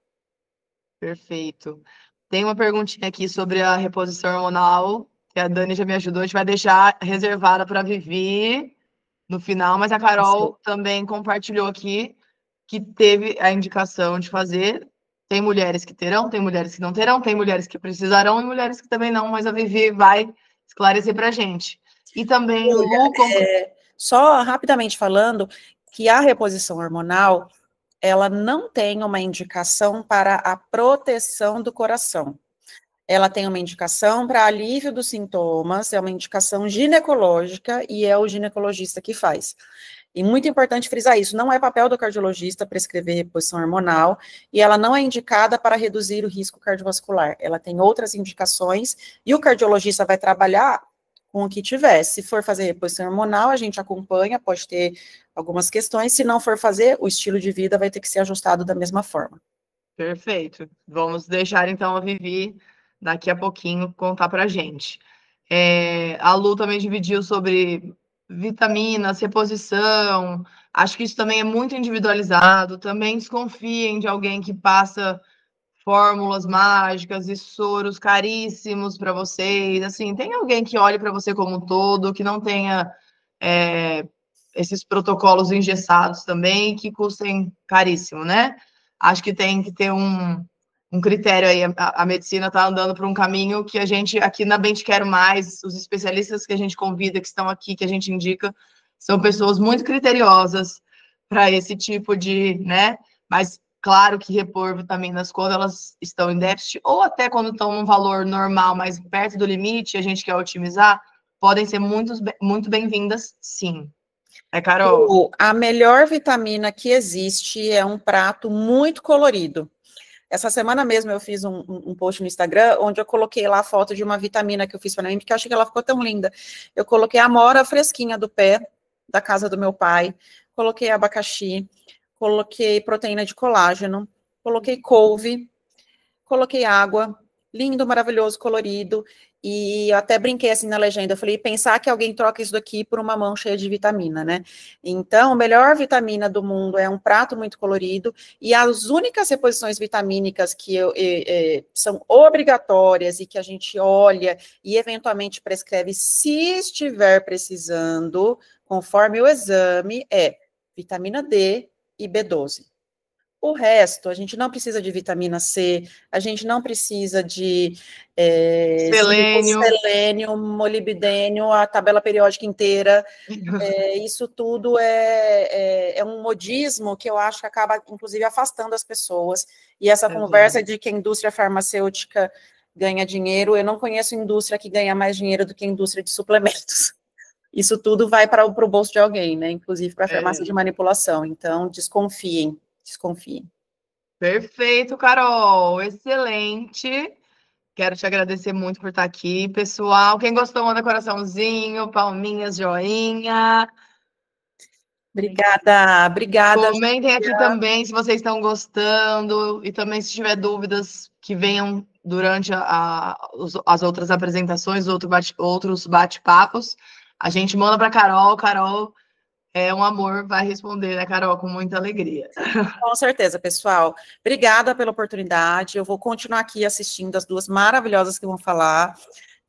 Perfeito. Tem uma perguntinha aqui sobre a reposição hormonal, que a Dani já me ajudou. A gente vai deixar reservada para Vivi no final, mas a Carol também compartilhou aqui que teve a indicação de fazer. Tem mulheres que terão, tem mulheres que não terão, tem mulheres que precisarão e mulheres que também não, mas a Vivi vai esclarecer para a gente. E também, Lu, só rapidamente falando, que a reposição hormonal, ela não tem uma indicação para a proteção do coração. Ela tem uma indicação para alívio dos sintomas, é uma indicação ginecológica e é o ginecologista que faz. E muito importante frisar isso, não é papel do cardiologista prescrever reposição hormonal e ela não é indicada para reduzir o risco cardiovascular. Ela tem outras indicações e o cardiologista vai trabalhar com o que tiver. Se for fazer reposição hormonal, a gente acompanha, pode ter algumas questões. Se não for fazer, o estilo de vida vai ter que ser ajustado da mesma forma. Perfeito. Vamos deixar então a Vivi daqui a pouquinho contar para a gente. A Lu também dividiu sobre vitaminas, reposição. Acho que isso também é muito individualizado. Também desconfiem de alguém que passa fórmulas mágicas e soros caríssimos para vocês. Assim, tem alguém que olhe para você como um todo, que não tenha esses protocolos engessados também, que custem caríssimo, né? Acho que tem que ter um critério aí. A medicina está andando por um caminho que a gente, aqui na Bem Te Quero Mais, os especialistas que a gente convida, que estão aqui, que a gente indica, são pessoas muito criteriosas para esse tipo de, né? Mas claro que repor vitaminas quando elas estão em déficit, ou até quando estão num valor normal, mas perto do limite, a gente quer otimizar, podem ser muito bem-vindas, sim. Carol? A melhor vitamina que existe é um prato muito colorido. Essa semana mesmo eu fiz um post no Instagram, onde eu coloquei lá a foto de uma vitamina que eu fiz para mim, porque eu achei que ela ficou tão linda. Eu coloquei a amora fresquinha do pé, da casa do meu pai, coloquei abacaxi, coloquei proteína de colágeno, coloquei couve, coloquei água, lindo, maravilhoso, colorido, e eu até brinquei assim na legenda, eu falei, pensar que alguém troca isso daqui por uma mão cheia de vitamina, né? Então, a melhor vitamina do mundo é um prato muito colorido, e as únicas reposições vitamínicas que são obrigatórias e que a gente olha e eventualmente prescreve se estiver precisando, conforme o exame, é vitamina D e B12. O resto, a gente não precisa de vitamina C, a gente não precisa de zinco, Selênio. selênio, molibdênio, a tabela periódica inteira. Isso tudo é um modismo que eu acho que acaba, inclusive, afastando as pessoas. E essa conversa de que a indústria farmacêutica ganha dinheiro, eu não conheço indústria que ganha mais dinheiro do que a indústria de suplementos. Isso tudo vai para o bolso de alguém, né? Inclusive para a farmácia de manipulação. Então, desconfiem. Perfeito, Carol. Excelente. Quero te agradecer muito por estar aqui, pessoal. Quem gostou, manda coraçãozinho, palminhas, joinha. Obrigada. Comentem aqui também se vocês estão gostando e também se tiver dúvidas que venham durante as outras apresentações, outros bate-papos, a gente manda para Carol. Carol é um amor, vai responder, né, Carol, com muita alegria. Com certeza, pessoal. Obrigada pela oportunidade. Eu vou continuar aqui assistindo as duas maravilhosas que vão falar.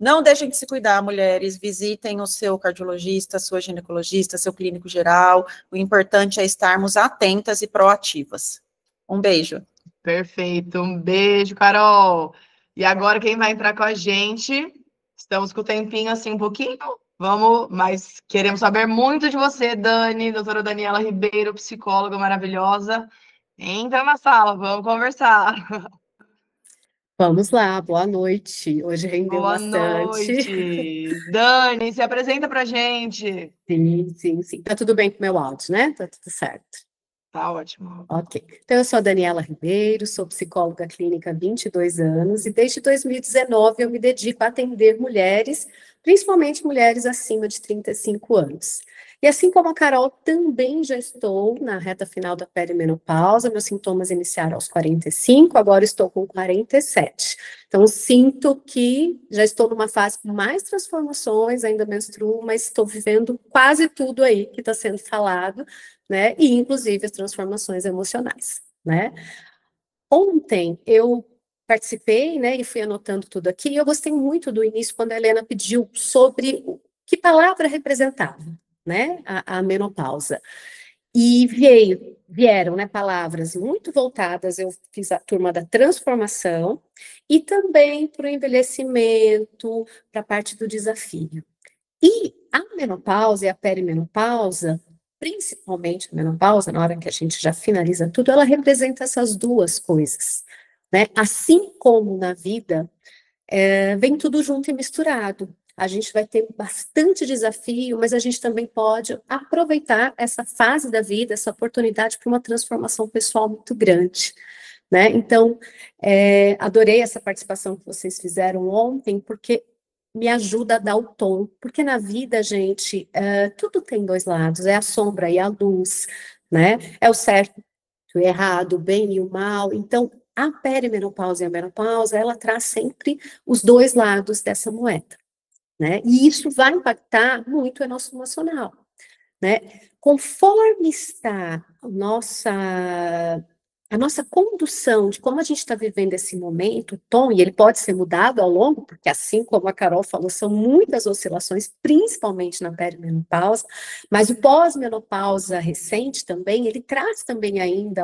Não deixem de se cuidar, mulheres. Visitem o seu cardiologista, sua ginecologista, seu clínico geral. O importante é estarmos atentas e proativas. Um beijo. Perfeito. Um beijo, Carol. E agora quem vai entrar com a gente? Estamos com o tempinho assim um pouquinho. Vamos, mas queremos saber muito de você, Dani, doutora Daniela Ribeiro, psicóloga maravilhosa. Entra na sala, vamos conversar. Vamos lá, boa noite. Hoje rendeu Boa bastante. noite. Dani, se apresenta pra gente. Sim. Tá tudo bem com o meu áudio, né? Tá tudo certo. Tá ótimo. Ok. Então, eu sou a Daniela Ribeiro, sou psicóloga clínica há 22 anos e desde 2019 eu me dedico a atender mulheres, principalmente mulheres acima de 35 anos. E assim como a Carol, também já estou na reta final da perimenopausa, meus sintomas iniciaram aos 45, agora estou com 47. Então, sinto que já estou numa fase com mais transformações, ainda menstruo, mas estou vivendo quase tudo aí que está sendo falado, né? E inclusive as transformações emocionais, né? Ontem eu participei, né, e fui anotando tudo aqui, e eu gostei muito do início, quando a Helena pediu sobre que palavra representava, né, a menopausa. E vieram, né, palavras muito voltadas, eu fiz a turma da transformação, e também para o envelhecimento, para a parte do desafio. E a menopausa e a perimenopausa, principalmente a menopausa, na hora que a gente já finaliza tudo, ela representa essas duas coisas, né? Assim como na vida, vem tudo junto e misturado. A gente vai ter bastante desafio, mas a gente também pode aproveitar essa fase da vida, essa oportunidade para uma transformação pessoal muito grande, né? Então, adorei essa participação que vocês fizeram ontem, porque me ajuda a dar o tom, porque na vida, gente, tudo tem dois lados, é a sombra e a luz, né? É o certo e o errado, o bem e o mal. Então, a perimenopausa e a menopausa, ela traz sempre os dois lados dessa moeda, né? E isso vai impactar muito o nosso emocional, né? Conforme está a nossa condução de como a gente está vivendo esse momento, o tom, e ele pode ser mudado ao longo, porque assim como a Carol falou, são muitas oscilações, principalmente na perimenopausa, mas o pós-menopausa recente também, ele traz também ainda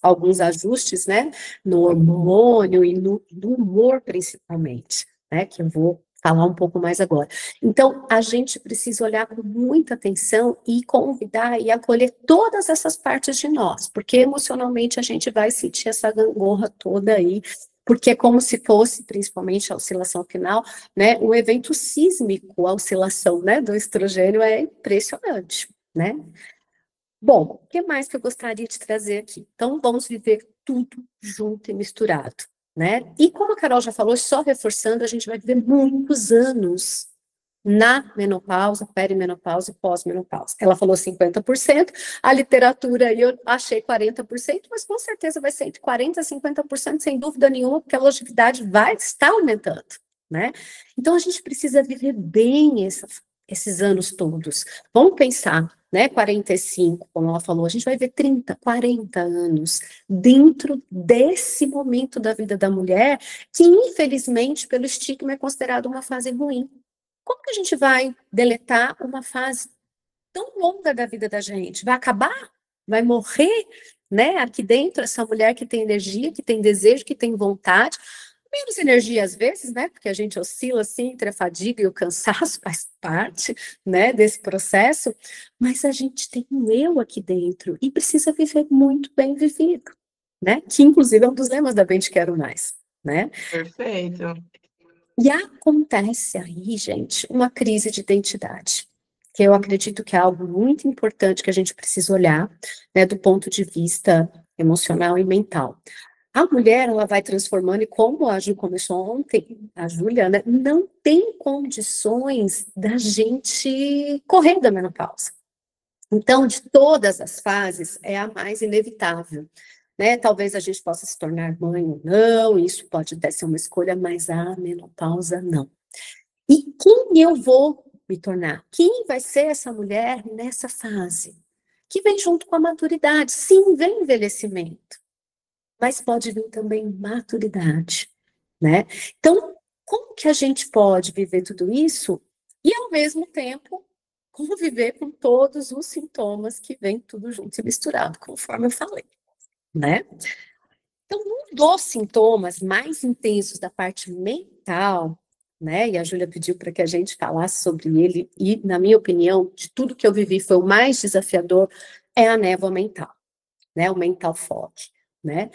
alguns ajustes, né, no hormônio e no humor principalmente, né, que eu vou falar um pouco mais agora. Então, a gente precisa olhar com muita atenção e convidar e acolher todas essas partes de nós, porque emocionalmente a gente vai sentir essa gangorra toda aí, porque é como se fosse, principalmente a oscilação final, né, um evento sísmico, a oscilação, né, do estrogênio é impressionante, né? Bom, o que mais que eu gostaria de trazer aqui? Então, vamos viver tudo junto e misturado, né? E como a Carol já falou, só reforçando, a gente vai viver muitos anos na menopausa, perimenopausa e pós-menopausa. Ela falou 50%, a literatura aí eu achei 40%, mas com certeza vai ser entre 40% e 50%, sem dúvida nenhuma, porque a longevidade vai estar aumentando, né? Então, a gente precisa viver bem esses anos todos. Vamos pensar, né, 45, como ela falou, a gente vai ver 30, 40 anos dentro desse momento da vida da mulher, que infelizmente, pelo estigma, é considerado uma fase ruim. Como que a gente vai deletar uma fase tão longa da vida da gente? Vai acabar? Vai morrer, né? Aqui dentro, essa mulher que tem energia, que tem desejo, que tem vontade, menos energia às vezes, né? Porque a gente oscila assim entre a fadiga e o cansaço, faz parte, né, desse processo, mas a gente tem um eu aqui dentro e precisa viver muito bem vivido, né? Que inclusive é um dos lemas da Bem Te Quero Mais, né? Perfeito. E acontece aí, gente, uma crise de identidade, que eu acredito que é algo muito importante que a gente precisa olhar, né, do ponto de vista emocional e mental. A mulher, ela vai transformando, e como a Ju começou ontem, a Júlia, né, não tem condições da gente correr da menopausa. Então, de todas as fases, é a mais inevitável, né? Talvez a gente possa se tornar mãe ou não, isso pode até ser uma escolha, mas a menopausa não. E quem eu vou me tornar? Quem vai ser essa mulher nessa fase? Que vem junto com a maturidade. Sim, vem envelhecimento, mas pode vir também maturidade, né? Então, como que a gente pode viver tudo isso e, ao mesmo tempo, conviver com todos os sintomas que vêm tudo junto e misturado, conforme eu falei, né? Então, um dos sintomas mais intensos da parte mental, né, e a Júlia pediu para que a gente falasse sobre ele, e, na minha opinião, de tudo que eu vivi, foi o mais desafiador, é a névoa mental, né, o mental fog, né?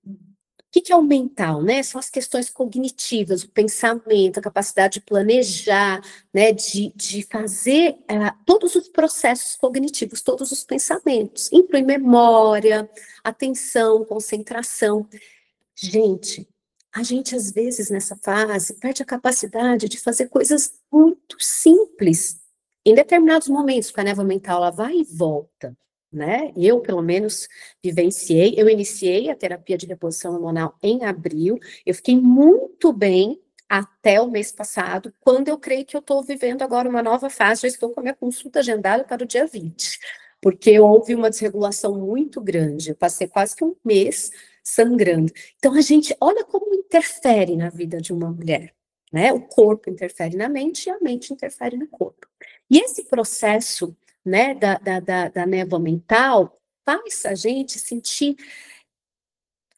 O que é o mental, né? São as questões cognitivas, o pensamento, a capacidade de planejar, né? De fazer todos os processos cognitivos, todos os pensamentos, inclui memória, atenção, concentração. Gente, a gente às vezes nessa fase perde a capacidade de fazer coisas muito simples em determinados momentos, porque a névoa mental ela vai e volta, né? Eu, pelo menos, eu iniciei a terapia de reposição hormonal em abril, eu fiquei muito bem até o mês passado, quando eu creio que eu estou vivendo agora uma nova fase, já estou com a minha consulta agendada para o dia 20, porque houve uma desregulação muito grande, eu passei quase que um mês sangrando. Então, a gente, olha como interfere na vida de uma mulher, né? O corpo interfere na mente e a mente interfere no corpo. E esse processo, né, da névoa mental faz a gente sentir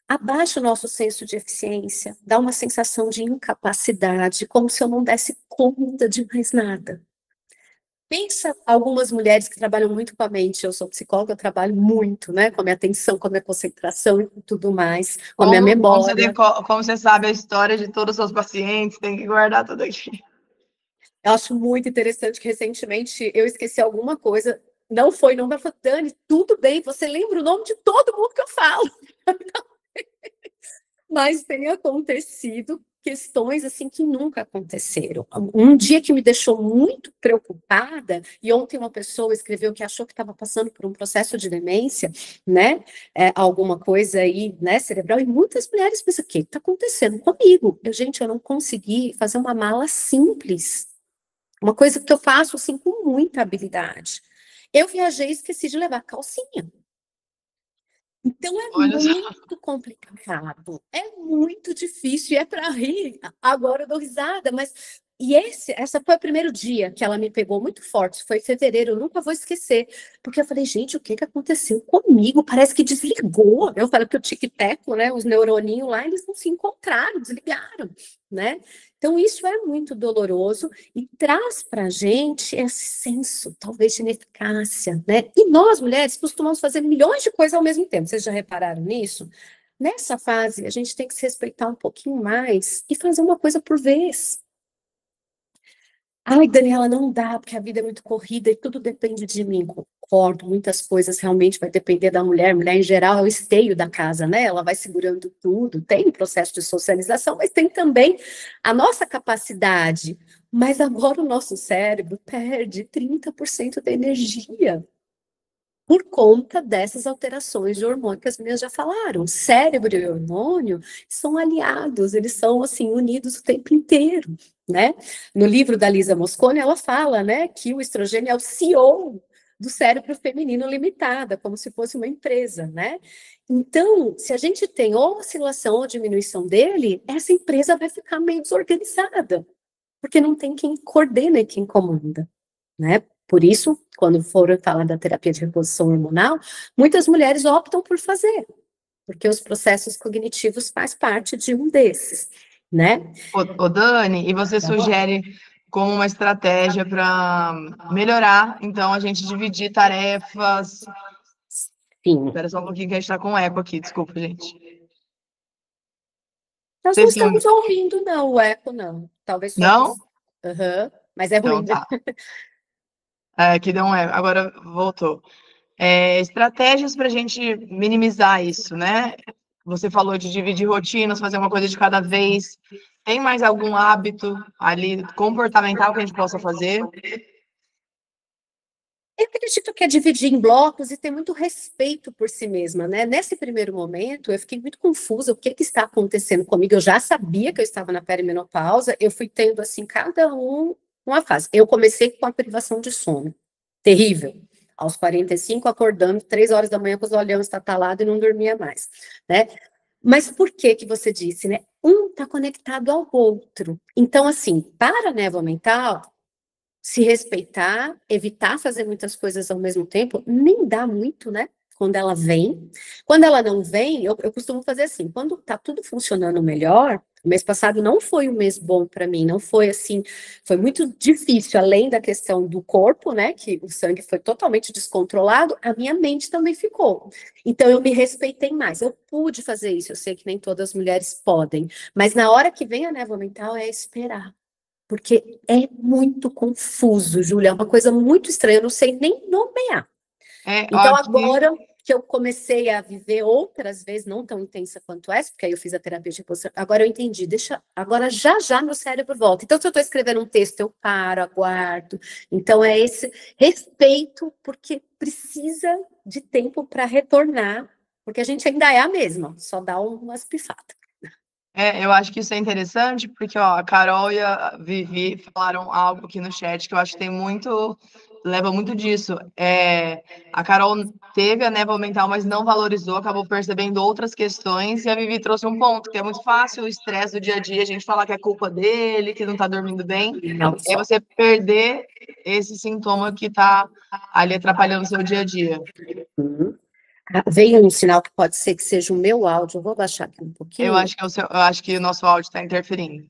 abaixa o nosso senso de eficiência, dá uma sensação de incapacidade, como se eu não desse conta de mais nada. Pensa algumas mulheres que trabalham muito com a mente, eu sou psicóloga, eu trabalho muito, né, com a minha atenção, com a minha concentração e tudo mais, com a minha memória. Como você sabe a história de todos os seus pacientes, tem que guardar tudo aqui. Eu acho muito interessante que recentemente eu esqueci alguma coisa, não foi, não, mas falou, Dani, tudo bem, você lembra o nome de todo mundo que eu falo. Mas tem acontecido questões assim que nunca aconteceram. Um dia que me deixou muito preocupada, e ontem uma pessoa escreveu que achou que estava passando por um processo de demência, né? Alguma coisa aí, né, cerebral, e muitas mulheres pensam, o que está acontecendo comigo? Gente, eu não consegui fazer uma mala simples. Uma coisa que eu faço assim com muita habilidade. Eu viajei e esqueci de levar calcinha. Então é muito complicado, é muito difícil, e é para rir. Agora eu dou risada, mas essa foi o primeiro dia que ela me pegou muito forte, foi em fevereiro, eu nunca vou esquecer, porque eu falei, gente, o que aconteceu comigo? Parece que desligou. Eu falei que o tic-teco, né, os neuroninhos lá, eles não se encontraram, desligaram, né? Então isso é muito doloroso e traz para a gente esse senso, talvez, de ineficácia, né? E nós, mulheres, costumamos fazer milhões de coisas ao mesmo tempo. Vocês já repararam nisso? Nessa fase, a gente tem que se respeitar um pouquinho mais e fazer uma coisa por vez. Ai, Daniela, não dá, porque a vida é muito corrida e tudo depende de mim. Concordo, muitas coisas realmente vai depender da mulher. Mulher, em geral, é o esteio da casa, né? Ela vai segurando tudo. Tem um processo de socialização, mas tem também a nossa capacidade. Mas agora o nosso cérebro perde 30% da energia por conta dessas alterações de hormônio que as meninas já falaram. O cérebro e o hormônio são aliados, eles são, assim, unidos o tempo inteiro, né? No livro da Lisa Mosconi, ela fala, né, que o estrogênio é o CEO do cérebro feminino limitada, como se fosse uma empresa, né? Então, se a gente tem ou oscilação ou diminuição dele, essa empresa vai ficar meio desorganizada, porque não tem quem coordena e quem comanda, né? Por isso, quando for falar da terapia de reposição hormonal, muitas mulheres optam por fazer, porque os processos cognitivos faz parte de um desses, né? Ô Dani, e você sugere como uma estratégia para melhorar, então, a gente dividir tarefas? Sim. Espera só um pouquinho que a gente está com eco aqui, desculpa, gente. Nós não estamos ouvindo, não, o eco, não. Talvez só... Não? Uhum. Mas é ruim. Então, tá. Que deu um eco, agora voltou. Estratégias para a gente minimizar isso, né? Você falou de dividir rotinas, fazer uma coisa de cada vez. Tem mais algum hábito ali comportamental que a gente possa fazer? Eu acredito que é dividir em blocos e ter muito respeito por si mesma, né? Nesse primeiro momento, eu fiquei muito confusa, o que que está acontecendo comigo? Eu já sabia que eu estava na perimenopausa, eu fui tendo, assim, cada uma fase. Eu comecei com a privação de sono, terrível. Aos 45, acordando, 3 horas da manhã com os olhão estatalado e não dormia mais, né? Mas por que que você disse, né? Um está conectado ao outro. Então, assim, para a névoa mental, se respeitar, evitar fazer muitas coisas ao mesmo tempo, nem dá muito, né? Quando ela vem. Quando ela não vem, eu costumo fazer assim, quando tá tudo funcionando melhor, o mês passado não foi um mês bom para mim, não foi assim, foi muito difícil, além da questão do corpo, né, que o sangue foi totalmente descontrolado, a minha mente também ficou. Então eu me respeitei mais, eu pude fazer isso, eu sei que nem todas as mulheres podem, mas na hora que vem a névoa mental é esperar. Porque é muito confuso, Júlia, é uma coisa muito estranha, eu não sei nem nomear. Então, Aqui, agora que eu comecei a viver outras vezes, não tão intensa quanto essa, porque aí eu fiz a terapia de reposição, agora eu entendi, agora já meu cérebro volta. Então, se eu estou escrevendo um texto, eu paro, aguardo. Então, é esse respeito, porque precisa de tempo para retornar, porque a gente ainda é a mesma, só dá umas pifadas. eu acho que isso é interessante, porque ó, a Carol e a Vivi falaram algo aqui no chat que eu acho que leva muito disso. A Carol teve a névoa mental, mas não valorizou, acabou percebendo outras questões, e a Vivi trouxe um ponto, que é muito fácil o estresse do dia a dia, a gente falar que é culpa dele, que não tá dormindo bem, Não é você perder esse sintoma que tá ali atrapalhando o seu dia a dia. Uhum. Veio um sinal que pode ser que seja o meu áudio. Eu vou baixar aqui um pouquinho. Eu acho que o nosso áudio está interferindo.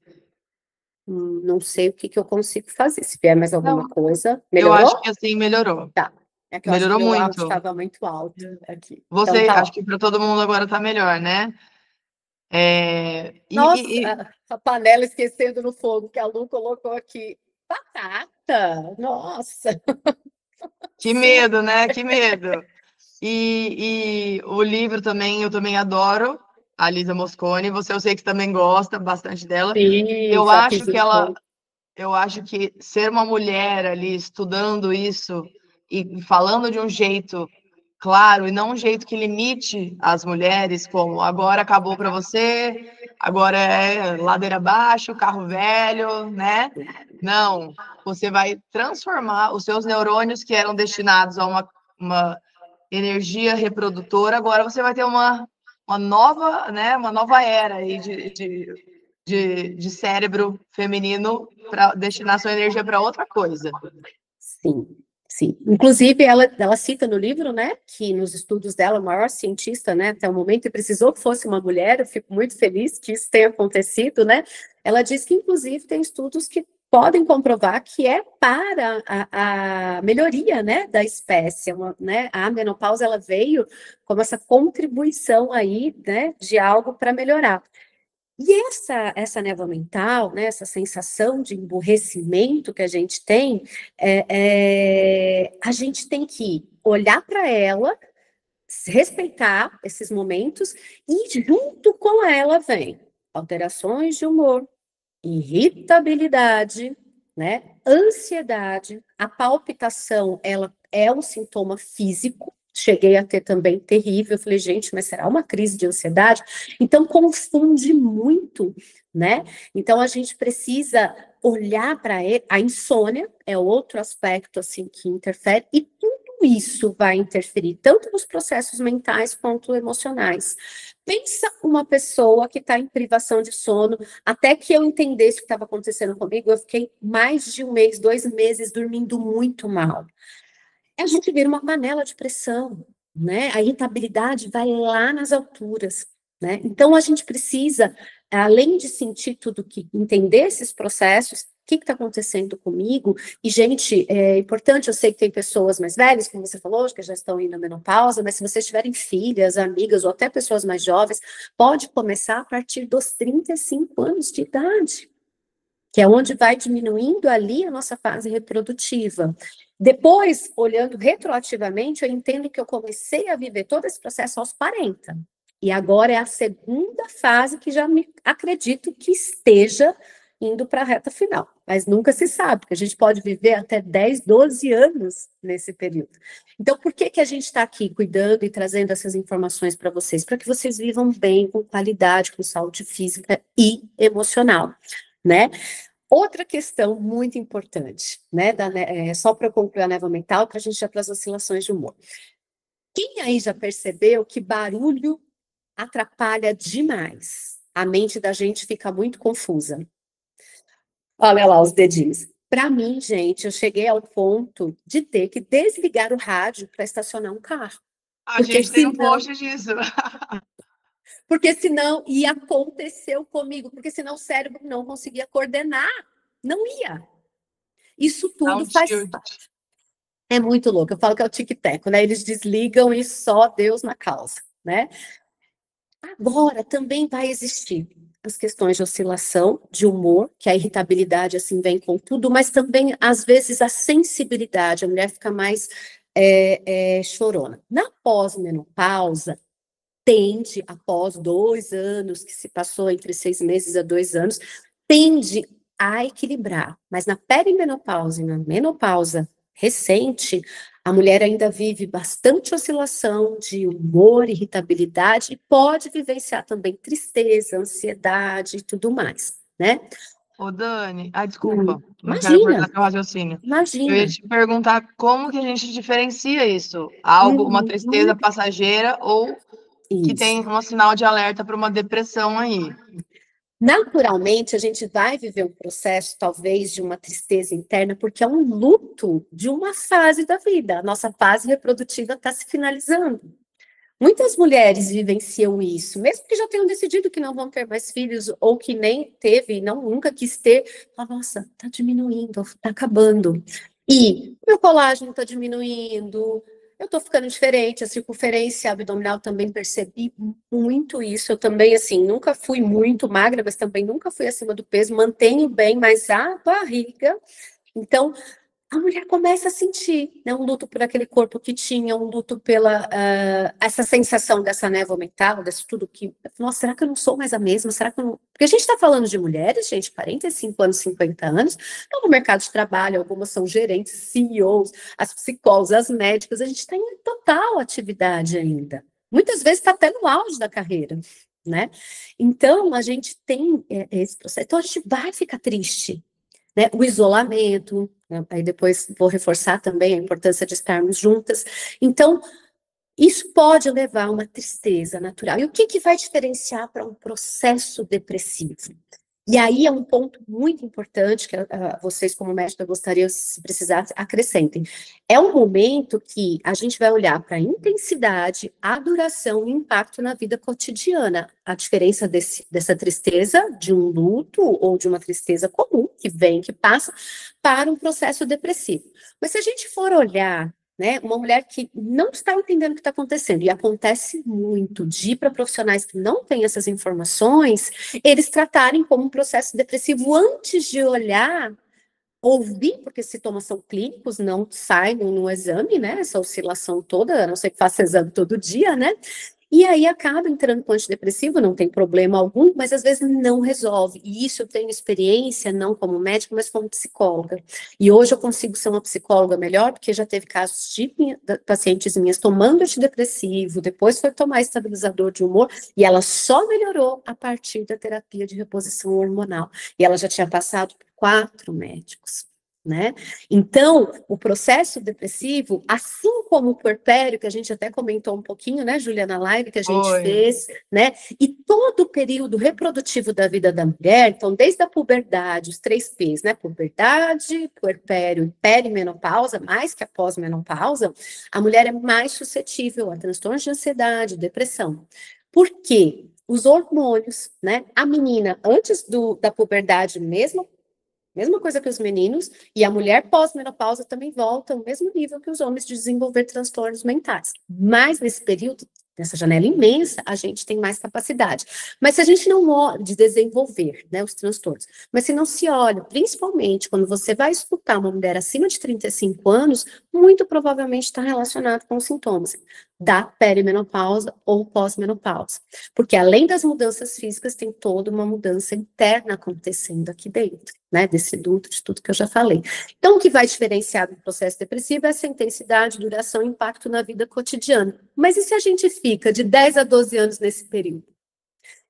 Não sei o que eu consigo fazer. Se vier mais alguma coisa. Eu acho Melhorou? que assim melhorou. Tá. É que eu acho que Melhorou meu áudio muito. estava muito alto aqui. Você, Então, tá, acho que para todo mundo agora tá melhor, né? Nossa, a panela esquecendo no fogo que a Lu colocou aqui. Batata! Nossa! Que medo, né? Que medo. E o livro também, eu também adoro, a Lisa Mosconi. Eu sei que você também gosta bastante dela. Sim, Eu já acho fiz que eu acho que ser uma mulher ali estudando isso e falando de um jeito claro, e não um jeito que limite as mulheres, como agora acabou para você, agora é ladeira abaixo, carro velho, né? Não, você vai transformar os seus neurônios que eram destinados a uma energia reprodutora, agora você vai ter uma nova, né, uma nova era aí de cérebro feminino para destinar sua energia para outra coisa. Sim, sim. Inclusive, ela cita no livro, né, que nos estudos dela, a maior cientista, né, até o momento, e precisou que fosse uma mulher, eu fico muito feliz que isso tenha acontecido, né, ela diz que, inclusive, tem estudos que podem comprovar que é para a melhoria, né, da espécie, né, a menopausa, ela veio como essa contribuição aí, né, de algo para melhorar. E essa névoa mental, né, essa sensação de emburrecimento que a gente tem, a gente tem que olhar para ela, respeitar esses momentos, e junto com ela vem alterações de humor, irritabilidade, né, ansiedade, a palpitação, ela é um sintoma físico. Cheguei a ter também terrível, eu falei, gente, mas será uma crise de ansiedade? Então, confunde muito, né? Então, a gente precisa olhar para a insônia, é outro aspecto, assim, que interfere, e tudo isso vai interferir, tanto nos processos mentais quanto emocionais. Pensa uma pessoa que está em privação de sono, até que eu entendesse o que estava acontecendo comigo, eu fiquei mais de um mês, 2 meses, dormindo muito mal. A gente vira uma panela de pressão, né? A irritabilidade vai lá nas alturas, né? Então, a gente precisa, além de sentir tudo que, entender esses processos, o que está acontecendo comigo? E, gente, é importante, eu sei que tem pessoas mais velhas, como você falou, que já estão indo na menopausa, mas se vocês tiverem filhas, amigas ou até pessoas mais jovens, pode começar a partir dos 35 anos de idade, que é onde vai diminuindo ali a nossa fase reprodutiva. Depois, olhando retroativamente, eu entendo que eu comecei a viver todo esse processo aos 40. E agora é a segunda fase que já me acredito que esteja indo para a reta final, mas nunca se sabe, porque a gente pode viver até 10, 12 anos nesse período. Então, por que a gente está aqui cuidando e trazendo essas informações para vocês? Para que vocês vivam bem, com qualidade, com saúde física e emocional, né? Outra questão muito importante, né, só para concluir a névoa mental, para a gente já para as oscilações de humor. Quem aí já percebeu que barulho atrapalha demais? A mente da gente fica muito confusa. Olha lá os dedinhos. Para mim, gente, eu cheguei ao ponto de ter que desligar o rádio para estacionar um carro. A gente tem um post disso. Porque senão ia acontecer comigo, porque senão o cérebro não conseguia coordenar, não ia. Isso tudo faz parte. É muito louco, eu falo que é o tic-tac, né? Eles desligam e só Deus na causa, né? Agora também vai existir as questões de oscilação, de humor, que a irritabilidade assim vem com tudo, mas também, às vezes, a sensibilidade, a mulher fica mais chorona. Na pós-menopausa, tende, após 2 anos, que se passou entre 6 meses a 2 anos, tende a equilibrar. Mas na perimenopausa e na menopausa recente, a mulher ainda vive bastante oscilação de humor, irritabilidade, e pode vivenciar também tristeza, ansiedade e tudo mais, né? Ô, Dani, desculpa, não imagina, quero perder seu raciocínio. Imagina. Eu ia te perguntar como que a gente diferencia isso? Algo, uma tristeza passageira ou que tem um sinal de alerta para uma depressão aí? Naturalmente, a gente vai viver um processo, talvez, de uma tristeza interna, porque é um luto de uma fase da vida. A nossa fase reprodutiva está se finalizando. Muitas mulheres vivenciam isso, mesmo que já tenham decidido que não vão ter mais filhos, ou que nem teve, nunca quis ter. Fala, nossa, está diminuindo, está acabando. E meu colágeno está diminuindo, eu estou ficando diferente, a circunferência abdominal também percebi muito isso. Eu também, assim, nunca fui muito magra, mas também nunca fui acima do peso, mantenho bem, mas a barriga. Então, a mulher começa a sentir, né, um luto por aquele corpo que tinha, um luto pela essa sensação dessa névoa mental, desse tudo que, nossa, será que eu não sou mais a mesma? Será que eu não... Porque a gente está falando de mulheres, gente, 45 anos, 50 anos, estão no mercado de trabalho, algumas são gerentes, CEOs, as psicólogas, as médicas, a gente está em total atividade ainda. Muitas vezes está até no auge da carreira, né? Então, a gente tem esse processo, então a gente vai ficar triste, né? O isolamento, né? Aí depois vou reforçar também a importância de estarmos juntas. Então, isso pode levar a uma tristeza natural. E o que vai diferenciar para um processo depressivo? E aí é um ponto muito importante que vocês, como médica, gostariam, se precisar, acrescentem. É um momento que a gente vai olhar para a intensidade, a duração e o impacto na vida cotidiana. A diferença dessa tristeza, de um luto ou de uma tristeza comum, que vem, que passa, para um processo depressivo. Mas se a gente for olhar, né, uma mulher que não está entendendo o que está acontecendo, e acontece muito, de ir para profissionais que não têm essas informações, eles tratarem como um processo depressivo antes de olhar, ouvir, porque sintomas são clínicos, não saem no exame, né, essa oscilação toda, a não ser que faça exame todo dia, né, e aí acaba entrando com antidepressivo, não tem problema algum, mas às vezes não resolve. E isso eu tenho experiência, não como médica, mas como psicóloga. E hoje eu consigo ser uma psicóloga melhor, porque já teve casos de pacientes minhas tomando antidepressivo, depois foi tomar estabilizador de humor, e ela só melhorou a partir da terapia de reposição hormonal. E ela já tinha passado por 4 médicos. Né? Então, o processo depressivo, assim como o puerpério, que a gente até comentou um pouquinho, né, Juliana, na live que a gente fez, né, e todo o período reprodutivo da vida da mulher, então, desde a puberdade, os 3 P's, né, puberdade, puerpério e perimenopausa, mais que a pós-menopausa, a mulher é mais suscetível a transtornos de ansiedade, depressão. Por quê? Os hormônios, né, a menina, antes da puberdade mesmo, mesma coisa que os meninos, e a mulher pós-menopausa também volta ao mesmo nível que os homens de desenvolver transtornos mentais. Mas nesse período nessa janela imensa, a gente tem mais capacidade. Mas se a gente não olha, de desenvolver, né, os transtornos, mas se não se olha, principalmente quando você vai escutar uma mulher acima de 35 anos, muito provavelmente está relacionado com os sintomas da perimenopausa ou pós-menopausa. Porque além das mudanças físicas, tem toda uma mudança interna acontecendo aqui dentro, né, desse duto, de tudo que eu já falei. Então, o que vai diferenciar do processo depressivo é essa intensidade, duração e impacto na vida cotidiana. Mas e se a gente fica de 10 a 12 anos nesse período?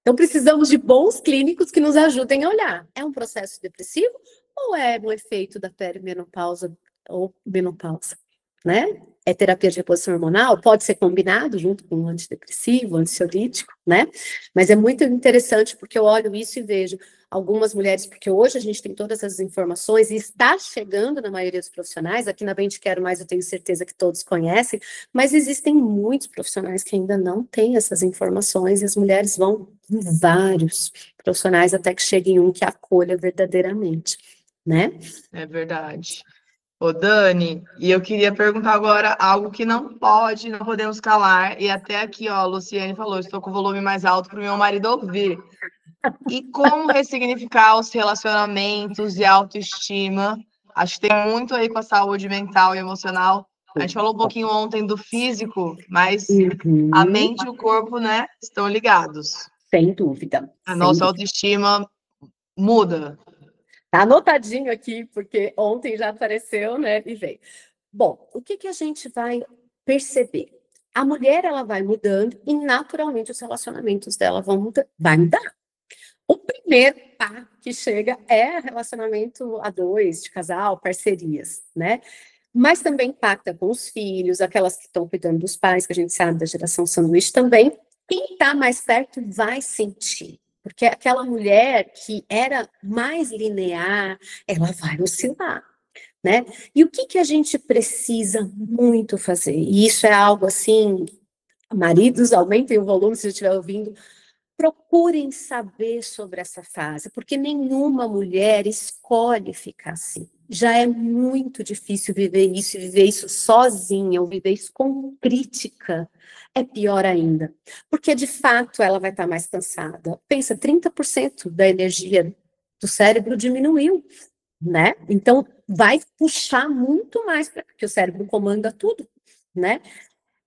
Então, precisamos de bons clínicos que nos ajudem a olhar. É um processo depressivo ou é um efeito da perimenopausa ou menopausa, né? É terapia de reposição hormonal? Pode ser combinado junto com um antidepressivo, ansiolítico, né? Mas é muito interessante porque eu olho isso e vejo algumas mulheres, porque hoje a gente tem todas essas informações e está chegando na maioria dos profissionais, aqui na Bem Te Quero Mais eu tenho certeza que todos conhecem, mas existem muitos profissionais que ainda não têm essas informações e as mulheres vão em vários profissionais até que chegue em um que acolha verdadeiramente, né? É verdade. Ô, Dani, e eu queria perguntar agora algo que não podemos calar, e até aqui, ó, a Luciane falou, estou com o volume mais alto para o meu marido ouvir. E como ressignificar os relacionamentos e autoestima? Acho que tem muito aí com a saúde mental e emocional. A gente falou um pouquinho ontem do físico, mas a mente e o corpo, né, estão ligados. Sem dúvida. A nossa autoestima muda. Tá anotadinho aqui, porque ontem já apareceu, né, e veio. Bom, o que a gente vai perceber? A mulher, ela vai mudando e naturalmente os relacionamentos dela vai mudar. O primeiro que chega é relacionamento a dois, de casal, parcerias, né? Mas também impacta com os filhos, aquelas que estão cuidando dos pais, que a gente sabe da geração sanduíche também. Quem está mais perto vai sentir. Porque aquela mulher que era mais linear, ela vai oscilar, né? E o que a gente precisa muito fazer? E isso é algo assim, maridos, aumentem o volume se estiver ouvindo, procurem saber sobre essa fase, porque nenhuma mulher escolhe ficar assim. Já é muito difícil viver isso sozinha, ou viver isso com crítica, é pior ainda. Porque, de fato, ela vai estar mais cansada. Pensa, 30% da energia do cérebro diminuiu, né? Então, vai puxar muito mais, porque o cérebro comanda tudo, né?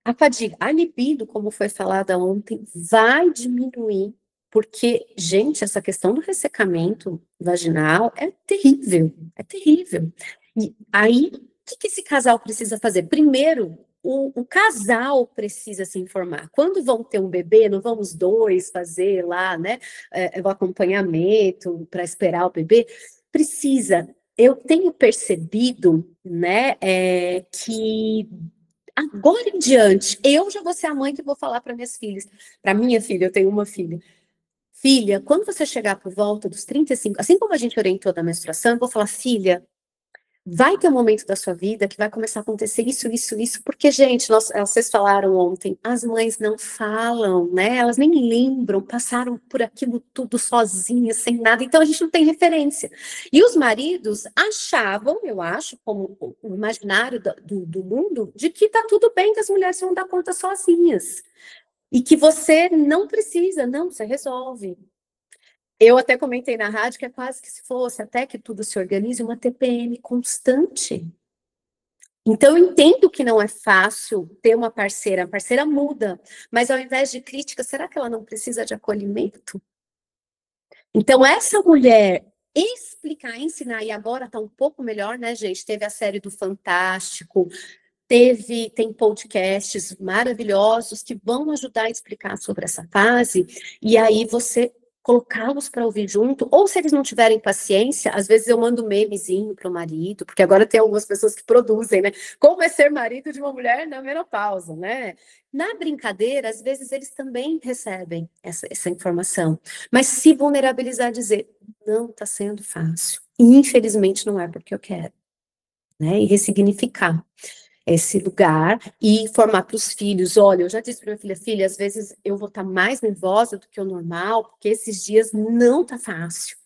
A fadiga, a libido, como foi falada ontem, vai diminuir, porque, gente, essa questão do ressecamento vaginal é terrível, é terrível. E aí, o que esse casal precisa fazer? Primeiro, o casal precisa se informar. Quando vão ter um bebê, não vão os dois fazer lá, né, o acompanhamento para esperar o bebê? Precisa. Eu tenho percebido, né, que agora em diante, eu já vou ser a mãe que vou falar para minhas filhas. Para minha filha, eu tenho uma filha. Filha, quando você chegar por volta dos 35, assim como a gente orientou da menstruação, eu vou falar, filha, vai ter um momento da sua vida que vai começar a acontecer isso, porque, gente, vocês falaram ontem, as mães não falam, né? Elas nem lembram, passaram por aquilo tudo sozinhas, sem nada, então a gente não tem referência. E os maridos achavam, eu acho, como o imaginário do mundo, de que tá tudo bem, que as mulheres vão dar conta sozinhas. E que você não precisa, não, você resolve. Eu até comentei na rádio que é quase que se fosse, até que tudo se organize, uma TPM constante. Então, eu entendo que não é fácil ter uma parceira, a parceira muda, mas ao invés de crítica, será que ela não precisa de acolhimento? Então, essa mulher explicar, ensinar, e agora está um pouco melhor, né, gente? Teve a série do Fantástico, tem podcasts maravilhosos que vão ajudar a explicar sobre essa fase, e aí você colocá-los para ouvir junto, ou se eles não tiverem paciência, às vezes eu mando um memezinho para o marido, porque agora tem algumas pessoas que produzem, né? Como é ser marido de uma mulher na menopausa, né? Na brincadeira, às vezes eles também recebem essa informação, mas se vulnerabilizar, dizer, não está sendo fácil, infelizmente não é porque eu quero, né? E ressignificar esse lugar e formar para os filhos, olha, eu já disse para minha filha, às vezes eu vou estar mais nervosa do que o normal, porque esses dias não tá fácil.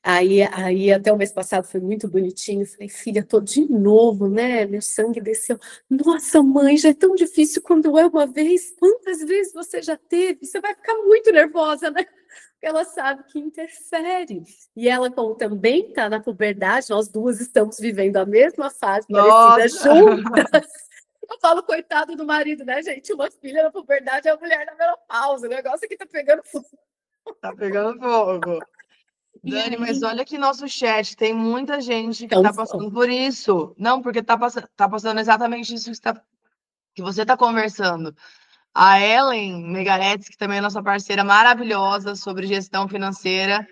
Aí até o mês passado foi muito bonitinho. Eu falei, filha, tô de novo, né? Meu sangue desceu. Nossa, mãe, já é tão difícil quando é uma vez. Quantas vezes você já teve? Você vai ficar muito nervosa, né? Porque ela sabe que interfere. E ela, como também está na puberdade, nós duas estamos vivendo a mesma fase parecida juntas. Eu falo, coitado do marido, né, gente? Uma filha na puberdade é a mulher na menopausa. O negócio aqui tá pegando fogo. Tá pegando fogo. Dani, aí? mas olha aqui nosso chat, tem muita gente que Então, está passando por isso. Não, porque tá passando exatamente isso que você está conversando. A Ellen Megaretes, que também é nossa parceira maravilhosa sobre gestão financeira.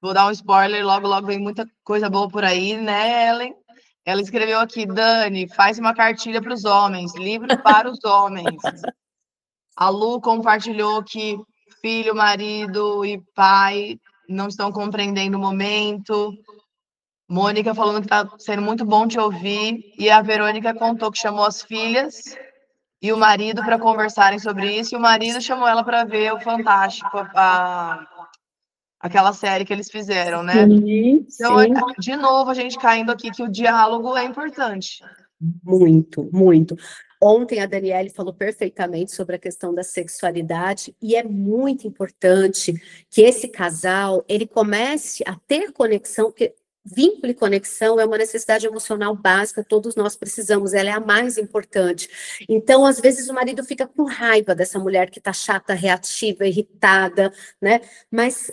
Vou dar um spoiler, logo, logo vem muita coisa boa por aí, né, Ellen? Ela escreveu aqui, Dani, faz uma cartilha para os homens, livro para os homens. A Lu compartilhou que filho, marido e pai não estão compreendendo o momento. Mônica falando que está sendo muito bom te ouvir. E a Verônica contou que chamou as filhas e o marido para conversarem sobre isso. E o marido chamou ela para ver o Fantástico, aquela série que eles fizeram, né? Sim, Então, sim. de novo, a gente caindo aqui que o diálogo é importante. Muito, muito. Ontem a Daniele falou perfeitamente sobre a questão da sexualidade e é muito importante que esse casal ele comece a ter conexão, porque vínculo e conexão é uma necessidade emocional básica, todos nós precisamos, ela é a mais importante. Então, às vezes o marido fica com raiva dessa mulher que tá chata, reativa, irritada, né? Mas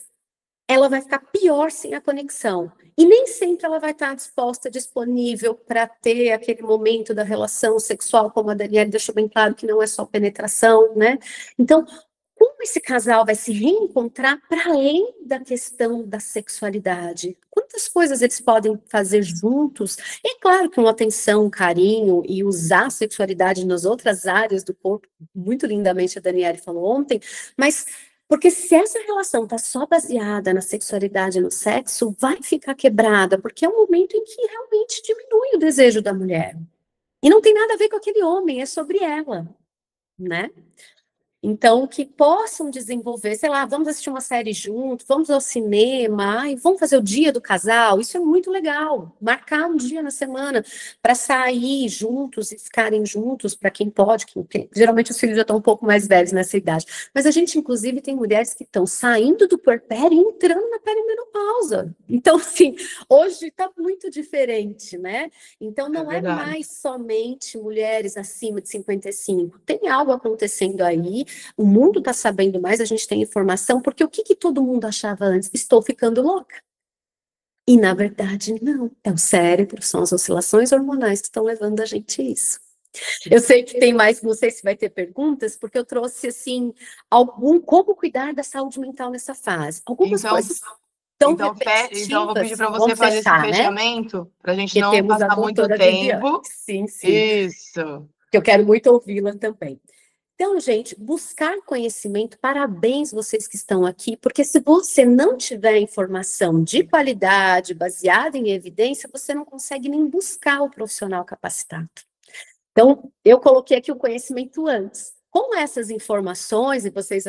ela vai ficar pior sem a conexão. E nem sempre ela vai estar disposta, disponível para ter aquele momento da relação sexual, como a Daniela deixou bem claro que não é só penetração, né? Então, como esse casal vai se reencontrar para além da questão da sexualidade? Quantas coisas eles podem fazer juntos? E é claro que uma atenção, um carinho e usar a sexualidade nas outras áreas do corpo, muito lindamente a Daniela falou ontem, mas porque se essa relação está só baseada na sexualidade e no sexo, vai ficar quebrada, porque é um momento em que realmente diminui o desejo da mulher. E não tem nada a ver com aquele homem, é sobre ela, né? Então, que possam desenvolver, sei lá, vamos assistir uma série junto, vamos ao cinema, ai, vamos fazer o dia do casal, isso é muito legal. Marcar um dia na semana para sair juntos e ficarem juntos, para quem pode, geralmente os filhos já estão um pouco mais velhos nessa idade. Mas a gente, inclusive, tem mulheres que estão saindo do puerpério e entrando na perimenopausa. Então, assim, hoje está muito diferente, né? Então, não é mais somente mulheres acima de 55. Tem algo acontecendo aí. O mundo está sabendo mais, a gente tem informação, porque o que todo mundo achava antes? Estou ficando louca. E, na verdade, não. É o cérebro, são as oscilações hormonais que estão levando a gente a isso. Eu sei que tem mais, não sei se vai ter perguntas, porque eu trouxe, assim, como cuidar da saúde mental nessa fase. Algumas coisas tão repetitivas. Então, eu vou pedir para você fazer esse fechamento, para a gente não passar muito tempo. Sim, sim. Isso. Que eu quero muito ouvi-la também. Então, gente, buscar conhecimento, parabéns vocês que estão aqui, porque se você não tiver informação de qualidade, baseada em evidência, você não consegue nem buscar o profissional capacitado. Então, eu coloquei aqui o conhecimento antes. Com essas informações, e vocês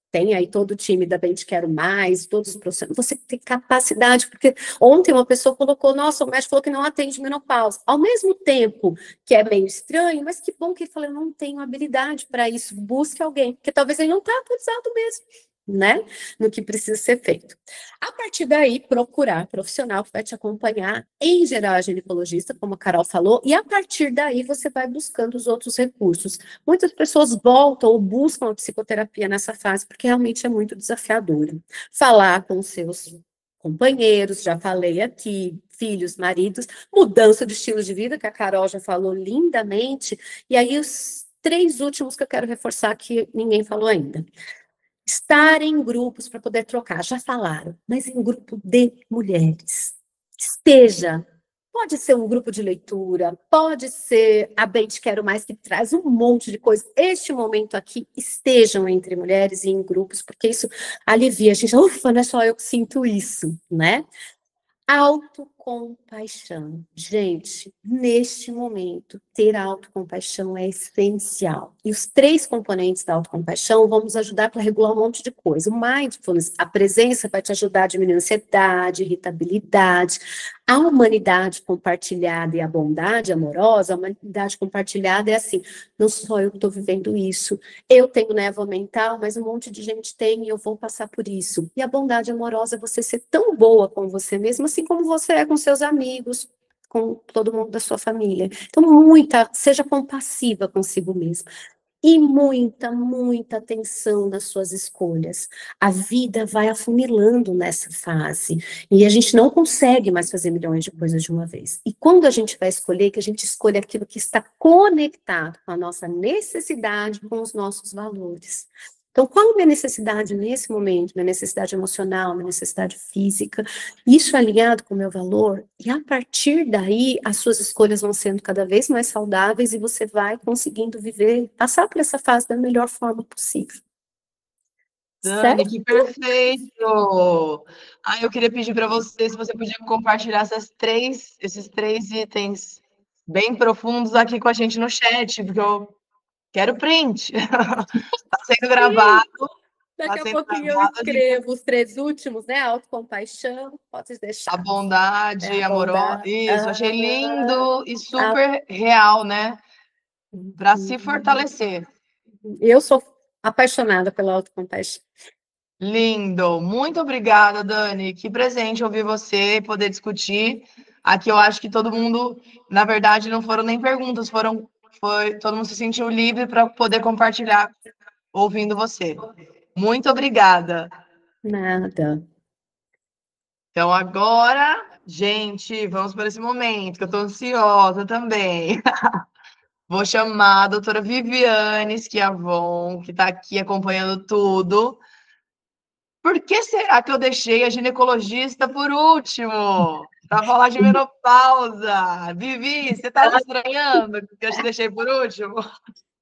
têm aí todo o time da Bem Te Quero Mais, todos os profissionais, você tem capacidade, porque ontem uma pessoa colocou, nossa, o médico falou que não atende menopausa. Ao mesmo tempo que é meio estranho, mas que bom que ele falou, eu não tenho habilidade para isso, busque alguém, porque talvez ele não está atualizado mesmo, né, no que precisa ser feito. A partir daí, procurar profissional que vai te acompanhar, em geral a ginecologista, como a Carol falou, e a partir daí você vai buscando os outros recursos. Muitas pessoas voltam ou buscam a psicoterapia nessa fase, porque realmente é muito desafiadora. Falar com seus companheiros, já falei aqui, filhos, maridos, mudança de estilo de vida, que a Carol já falou lindamente, e aí os 3 últimos que eu quero reforçar que ninguém falou ainda. Estar em grupos para poder trocar, já falaram, mas em grupo de mulheres. Esteja. Pode ser um grupo de leitura, pode ser a Bem Te Quero Mais, que traz um monte de coisa. Este momento aqui, estejam entre mulheres e em grupos, porque isso alivia. A gente, ufa, não é só eu que sinto isso, né? Autoconhecimento. autocompaixão. Gente, neste momento, ter autocompaixão é essencial. E os 3 componentes da autocompaixão vão nos ajudar para regular um monte de coisa. O mindfulness, a presença, vai te ajudar a diminuir a ansiedade, irritabilidade. A humanidade compartilhada e a bondade amorosa, a humanidade compartilhada é assim, não só eu que estou vivendo isso, eu tenho névoa mental, mas um monte de gente tem e eu vou passar por isso. E a bondade amorosa é você ser tão boa com você mesmo, assim como você é com seus amigos, com todo mundo da sua família. Então, seja compassiva consigo mesmo. E muita atenção nas suas escolhas. A vida vai afunilando nessa fase. E a gente não consegue mais fazer milhões de coisas de uma vez. E quando a gente vai escolher, que a gente escolhe aquilo que está conectado com a nossa necessidade, com os nossos valores. Então, qual é a minha necessidade nesse momento? Minha necessidade emocional, minha necessidade física. Isso é alinhado com o meu valor. E a partir daí, as suas escolhas vão sendo cada vez mais saudáveis e você vai conseguindo viver, passar por essa fase da melhor forma possível. Dani, Certo? que perfeito! Eu queria pedir para você se você podia compartilhar esses três itens bem profundos aqui com a gente no chat, porque eu quero print. Está sendo gravado. Daqui a pouquinho eu escrevo os 3 últimos, né? Autocompaixão, pode deixar. A bondade amorosa. Isso, achei lindo e Ah. super real, né? Para se fortalecer. Eu sou apaixonada pela autocompaixão. Lindo. Muito obrigada, Dani. Que presente ouvir você, poder discutir. Aqui eu acho que todo mundo, na verdade, não foram nem perguntas, todo mundo se sentiu livre para poder compartilhar ouvindo você. Muito obrigada. Nada. Então agora, gente, vamos para esse momento, que eu estou ansiosa também. Vou chamar a doutora Viviane Schiavon, que está aqui acompanhando tudo. Por que será que eu deixei a ginecologista por último? Para falar de menopausa. Vivi, você está estranhando que eu te deixei por último?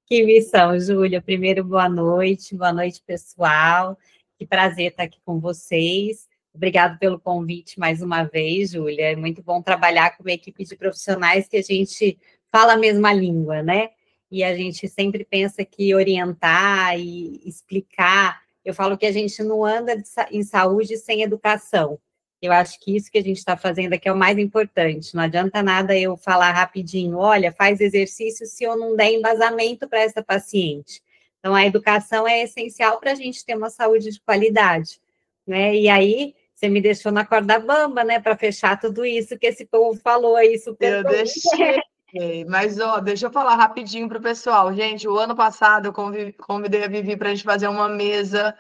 Que missão, Júlia. Primeiro, boa noite, pessoal. Que prazer estar aqui com vocês. Obrigado pelo convite mais uma vez, Júlia. É muito bom trabalhar com uma equipe de profissionais que a gente fala a mesma língua, né? E a gente sempre pensa que orientar e explicar. Eu falo que a gente não anda em saúde sem educação. Eu acho que isso que a gente está fazendo aqui é o mais importante. Não adianta nada eu falar rapidinho, olha, faz exercício se eu não der embasamento para essa paciente. Então, a educação é essencial para a gente ter uma saúde de qualidade, né? E aí, você me deixou na corda bamba, né, para fechar tudo isso que esse povo falou aí, super. Eu deixei. Mas, deixa eu falar rapidinho para o pessoal. Gente, o ano passado eu convidei a Vivi para a gente fazer uma mesa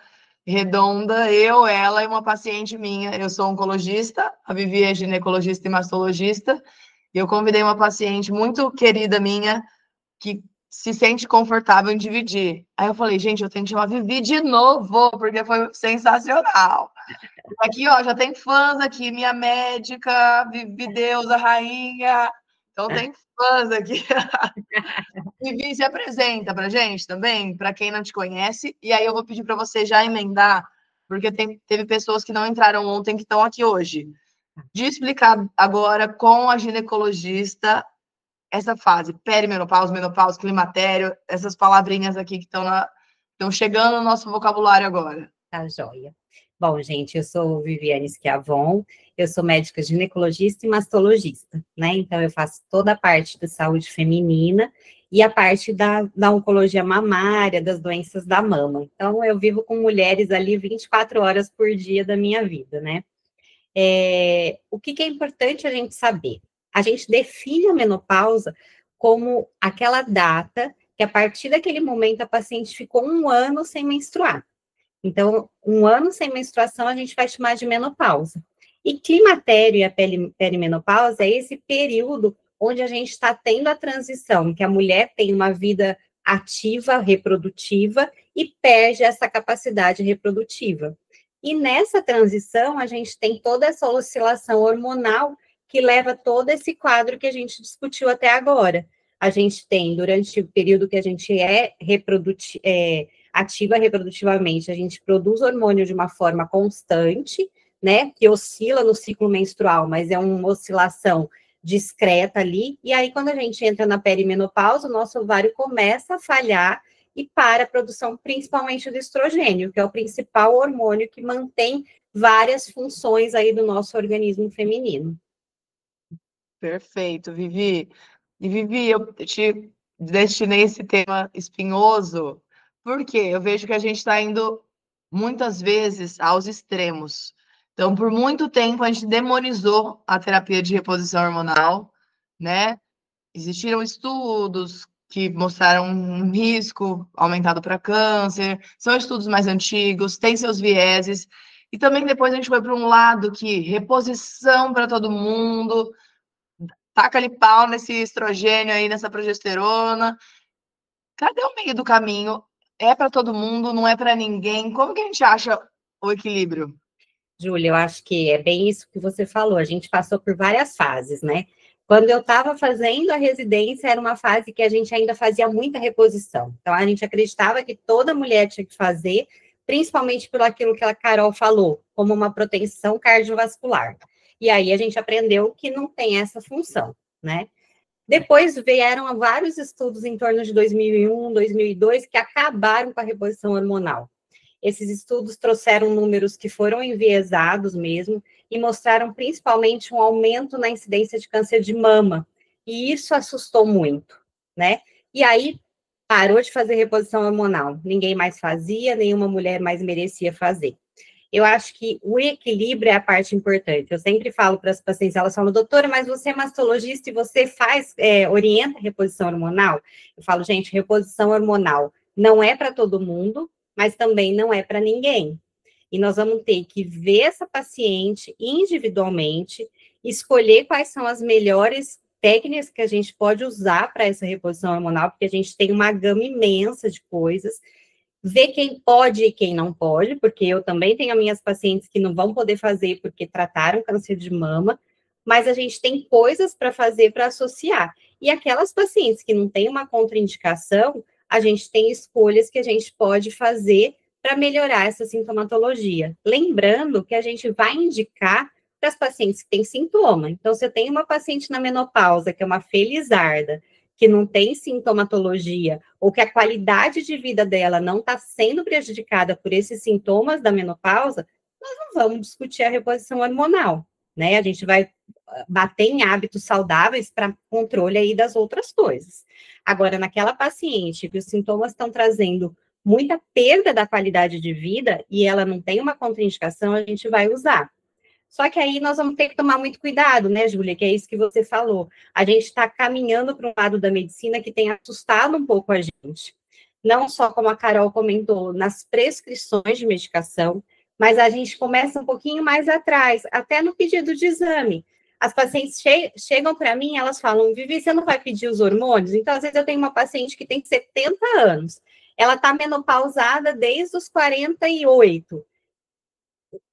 redonda, eu, ela e uma paciente minha. Eu sou oncologista, a Vivi é ginecologista e mastologista, e eu convidei uma paciente muito querida minha que se sente confortável em dividir. Aí eu falei, gente, eu tenho que chamar a Vivi de novo, porque foi sensacional. Aqui, já tem fãs aqui, minha médica, Vivi Deus, a rainha. Então tem fãs aqui. Vivi, se apresenta para gente também, para quem não te conhece. E aí eu vou pedir para você já emendar, porque teve pessoas que não entraram ontem que estão aqui hoje. De explicar agora com a ginecologista essa fase, perimenopausa, menopausa, climatério, essas palavrinhas aqui que estão chegando no nosso vocabulário agora. Tá joia. Bom, gente, eu sou Viviane Schiavon, eu sou médica ginecologista e mastologista, né? Então, eu faço toda a parte da saúde feminina e a parte da oncologia mamária, das doenças da mama. Então, eu vivo com mulheres ali 24 horas por dia da minha vida, né? O que é importante a gente saber? A gente define a menopausa como aquela data que, a partir daquele momento, a paciente ficou 1 ano sem menstruar. Então, 1 ano sem menstruação, a gente vai chamar de menopausa. E climatério e a perimenopausa é esse período onde a gente está tendo a transição, que a mulher tem uma vida ativa, reprodutiva, e perde essa capacidade reprodutiva. E nessa transição, a gente tem toda essa oscilação hormonal que leva todo esse quadro que a gente discutiu até agora. A gente tem, durante o período que a gente é ativa reprodutivamente, a gente produz hormônio de uma forma constante, né, que oscila no ciclo menstrual, mas é uma oscilação discreta ali, e aí quando a gente entra na perimenopausa, o nosso ovário começa a falhar e para a produção principalmente do estrogênio, que é o principal hormônio que mantém várias funções aí do nosso organismo feminino. Perfeito, Vivi. E Vivi, eu te destinei esse tema espinhoso, porque eu vejo que a gente está indo muitas vezes aos extremos. Então, por muito tempo, a gente demonizou a terapia de reposição hormonal, né? Existiram estudos que mostraram um risco aumentado para câncer, são estudos mais antigos, têm seus vieses, e também depois a gente foi para um lado que reposição para todo mundo, taca-lhe pau nesse estrogênio aí, nessa progesterona. Cadê o meio do caminho? É para todo mundo, não é para ninguém. Como que a gente acha o equilíbrio? Júlia, eu acho que é bem isso que você falou. A gente passou por várias fases, né? Quando eu estava fazendo a residência, era uma fase que a gente ainda fazia muita reposição. Então, a gente acreditava que toda mulher tinha que fazer, principalmente pelo aquilo que a Carol falou, como uma proteção cardiovascular. E aí a gente aprendeu que não tem essa função, né? Depois vieram vários estudos em torno de 2001, 2002, que acabaram com a reposição hormonal. Esses estudos trouxeram números que foram enviesados mesmo e mostraram principalmente um aumento na incidência de câncer de mama. E isso assustou muito, né? E aí parou de fazer reposição hormonal. Ninguém mais fazia, nenhuma mulher mais merecia fazer. Eu acho que o equilíbrio é a parte importante. Eu sempre falo para as pacientes, elas falam, doutora, mas você é mastologista e você orienta a reposição hormonal? Eu falo, gente, reposição hormonal não é para todo mundo, mas também não é para ninguém. E nós vamos ter que ver essa paciente individualmente, escolher quais são as melhores técnicas que a gente pode usar para essa reposição hormonal, porque a gente tem uma gama imensa de coisas, ver quem pode e quem não pode, porque eu também tenho as minhas pacientes que não vão poder fazer porque trataram câncer de mama, mas a gente tem coisas para fazer para associar. E aquelas pacientes que não têm uma contraindicação, a gente tem escolhas que a gente pode fazer para melhorar essa sintomatologia. Lembrando que a gente vai indicar para as pacientes que têm sintoma. Então, se eu tenho uma paciente na menopausa, que é uma felizarda, que não tem sintomatologia, ou que a qualidade de vida dela não está sendo prejudicada por esses sintomas da menopausa, nós não vamos discutir a reposição hormonal, né? A gente vai bater em hábitos saudáveis para controle aí das outras coisas. Agora, naquela paciente que os sintomas estão trazendo muita perda da qualidade de vida e ela não tem uma contraindicação, a gente vai usar. Só que aí nós vamos ter que tomar muito cuidado, né, Júlia, que é isso que você falou. A gente está caminhando para um lado da medicina que tem assustado um pouco a gente. Não só, como a Carol comentou, nas prescrições de medicação, mas a gente começa um pouquinho mais atrás, até no pedido de exame. As pacientes chegam para mim, elas falam, Vivi, você não vai pedir os hormônios? Então, às vezes, eu tenho uma paciente que tem 70 anos. Ela está menopausada desde os 48.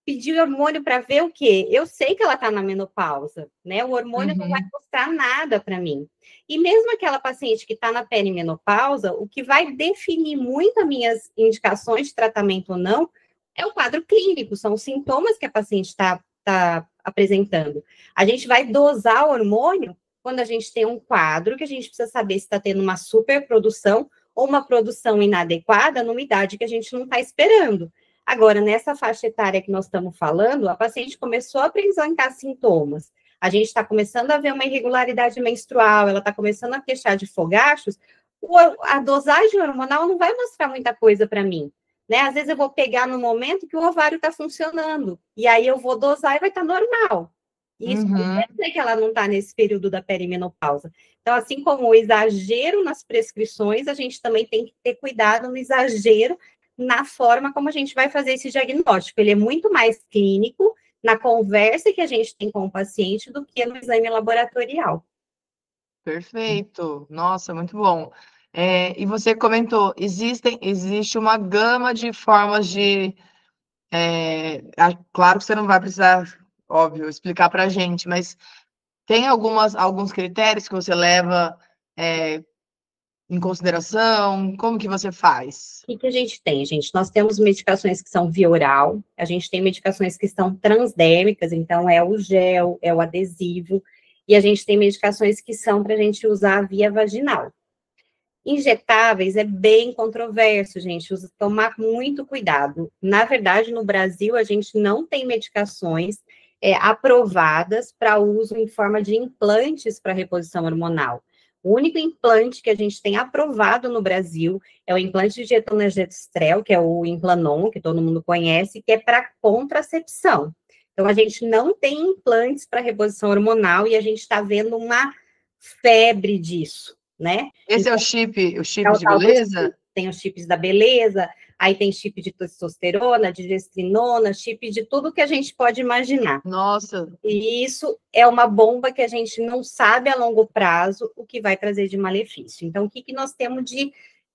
Pedir hormônio para ver o quê? Eu sei que ela está na menopausa, né? O hormônio não vai mostrar nada para mim. E mesmo aquela paciente que está na perimenopausa, o que vai definir muito as minhas indicações de tratamento ou não é o quadro clínico, são os sintomas que a paciente está apresentando. A gente vai dosar o hormônio quando a gente tem um quadro que a gente precisa saber se está tendo uma superprodução ou uma produção inadequada numa idade que a gente não está esperando. Agora, nessa faixa etária que nós estamos falando, a paciente começou a apresentar sintomas. A gente está começando a ver uma irregularidade menstrual, ela está começando a queixar de fogachos, a dosagem hormonal não vai mostrar muita coisa para mim, né? Às vezes eu vou pegar no momento que o ovário está funcionando, e aí eu vou dosar e vai estar normal. Isso quer dizer que ela não está nesse período da perimenopausa. Então, assim como o exagero nas prescrições, a gente também tem que ter cuidado no exagero na forma como a gente vai fazer esse diagnóstico. Ele é muito mais clínico na conversa que a gente tem com o paciente do que no exame laboratorial. Perfeito. Nossa, muito bom. E você comentou, existe uma gama de formas de... claro que você não vai precisar, óbvio, explicar para a gente, mas tem alguns critérios que você leva em consideração? Como que você faz? O que a gente tem, gente? Nós temos medicações que são via oral, a gente tem medicações que são transdérmicas, então é o gel, é o adesivo, e a gente tem medicações que são para a gente usar via vaginal. Injetáveis é bem controverso, gente, tomar muito cuidado. Na verdade, no Brasil, a gente não tem medicações aprovadas para uso em forma de implantes para reposição hormonal. O único implante que a gente tem aprovado no Brasil é o implante de etonogestrel, que é o Implanon, que todo mundo conhece, que é para contracepção. Então, a gente não tem implantes para reposição hormonal e a gente está vendo uma febre disso, né? Esse então, é o chip de beleza? Tem os chips da beleza, aí tem chip de testosterona, de gestrinona, chip de tudo que a gente pode imaginar. Nossa! E isso é uma bomba que a gente não sabe a longo prazo o que vai trazer de malefício. Então, o que nós temos de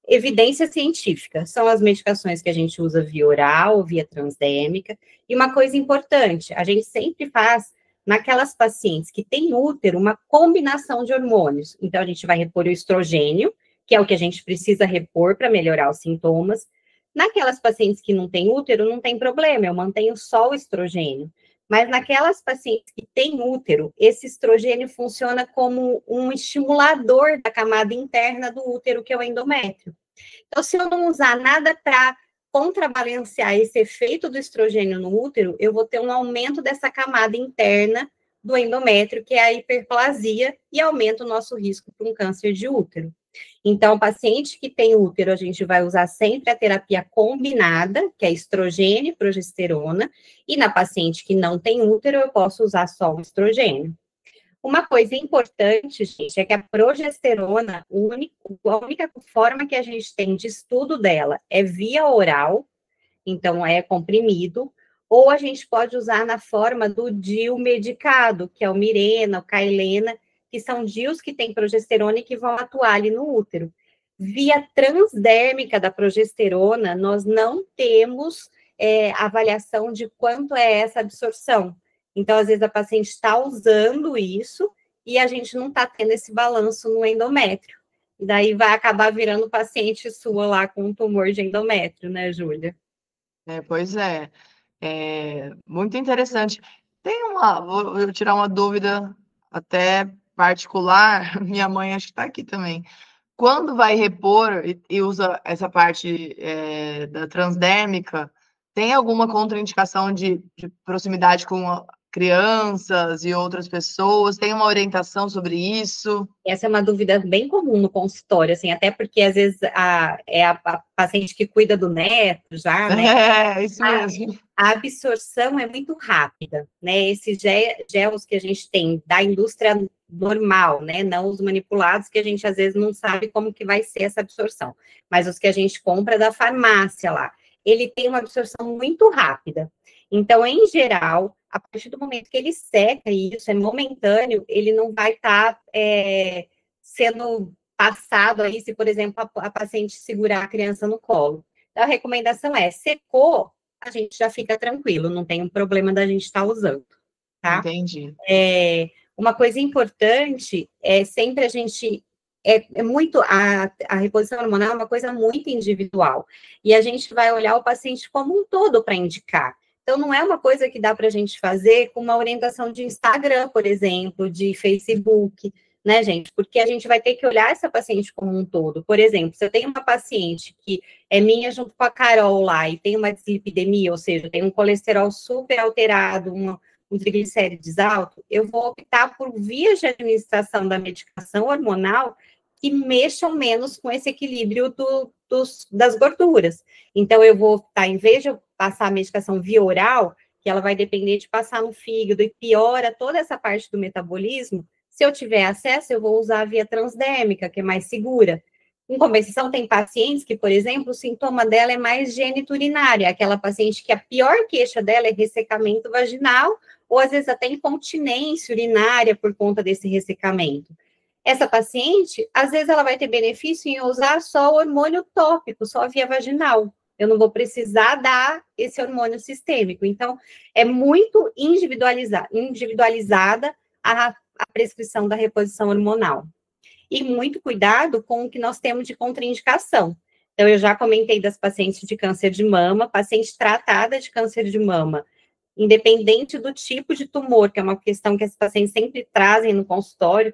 evidência científica? São as medicações que a gente usa via oral, via transdérmica. E uma coisa importante, a gente sempre faz, naquelas pacientes que têm útero, uma combinação de hormônios. Então, a gente vai repor o estrogênio, que é o que a gente precisa repor para melhorar os sintomas. Naquelas pacientes que não têm útero, não tem problema, eu mantenho só o estrogênio. Mas naquelas pacientes que têm útero, esse estrogênio funciona como um estimulador da camada interna do útero, que é o endométrio. Então, se eu não usar nada para contrabalancear esse efeito do estrogênio no útero, eu vou ter um aumento dessa camada interna do endométrio, que é a hiperplasia, e aumenta o nosso risco para um câncer de útero. Então, paciente que tem útero, a gente vai usar sempre a terapia combinada, que é estrogênio e progesterona, e na paciente que não tem útero, eu posso usar só o estrogênio. Uma coisa importante, gente, é que a progesterona, a única forma que a gente tem de estudo dela é via oral, então é comprimido, ou a gente pode usar na forma do DIU medicado, que é o Mirena, o Cailena, que são DIUs que têm progesterona e que vão atuar ali no útero. Via transdérmica da progesterona, nós não temos avaliação de quanto é essa absorção. Então, às vezes, a paciente está usando isso e a gente não está tendo esse balanço no endométrio. E daí vai acabar virando paciente sua lá com um tumor de endométrio, né, Júlia? Pois é. Muito interessante. Vou tirar uma dúvida até particular, minha mãe acho que está aqui também. Quando vai repor e usa essa parte da transdérmica, tem alguma contraindicação de proximidade com crianças e outras pessoas? Tem uma orientação sobre isso? Essa é uma dúvida bem comum no consultório, assim, até porque às vezes é a paciente que cuida do neto já, né? É, isso mesmo. A absorção é muito rápida, né? Esses gels que a gente tem da indústria normal, né? Não os manipulados, que a gente às vezes não sabe como que vai ser essa absorção, mas os que a gente compra da farmácia lá, ele tem uma absorção muito rápida. Então, em geral, a partir do momento que ele seca, e isso é momentâneo, ele não vai estar sendo passado aí, se, por exemplo, a paciente segurar a criança no colo. Então, a recomendação é, secou, a gente já fica tranquilo, não tem um problema da gente estar usando, tá? Entendi. Uma coisa importante é sempre a gente... a reposição hormonal é uma coisa muito individual, e a gente vai olhar o paciente como um todo para indicar. Então, não é uma coisa que dá para a gente fazer com uma orientação de Instagram, por exemplo, de Facebook, né, gente? Porque a gente vai ter que olhar essa paciente como um todo. Por exemplo, se eu tenho uma paciente que é minha junto com a Carol lá e tem uma dislipidemia, ou seja, tem um colesterol super alterado, um triglicérides alto, eu vou optar por vias de administração da medicação hormonal que mexam menos com esse equilíbrio das gorduras. Então, eu vou optar, em vez de eu passar a medicação via oral, que ela vai depender de passar no fígado e piora toda essa parte do metabolismo, se eu tiver acesso, eu vou usar a via transdérmica, que é mais segura. Em compensação, tem pacientes que, por exemplo, o sintoma dela é mais geniturinário, aquela paciente que a pior queixa dela é ressecamento vaginal, ou às vezes até incontinência urinária por conta desse ressecamento. Essa paciente, às vezes ela vai ter benefício em usar só o hormônio tópico, só a via vaginal. Eu não vou precisar dar esse hormônio sistêmico. Então, é muito individualizada a prescrição da reposição hormonal. e muito cuidado com o que nós temos de contraindicação. Então, eu já comentei das pacientes de câncer de mama, paciente tratada de câncer de mama, independente do tipo de tumor, que é uma questão que as pacientes sempre trazem no consultório,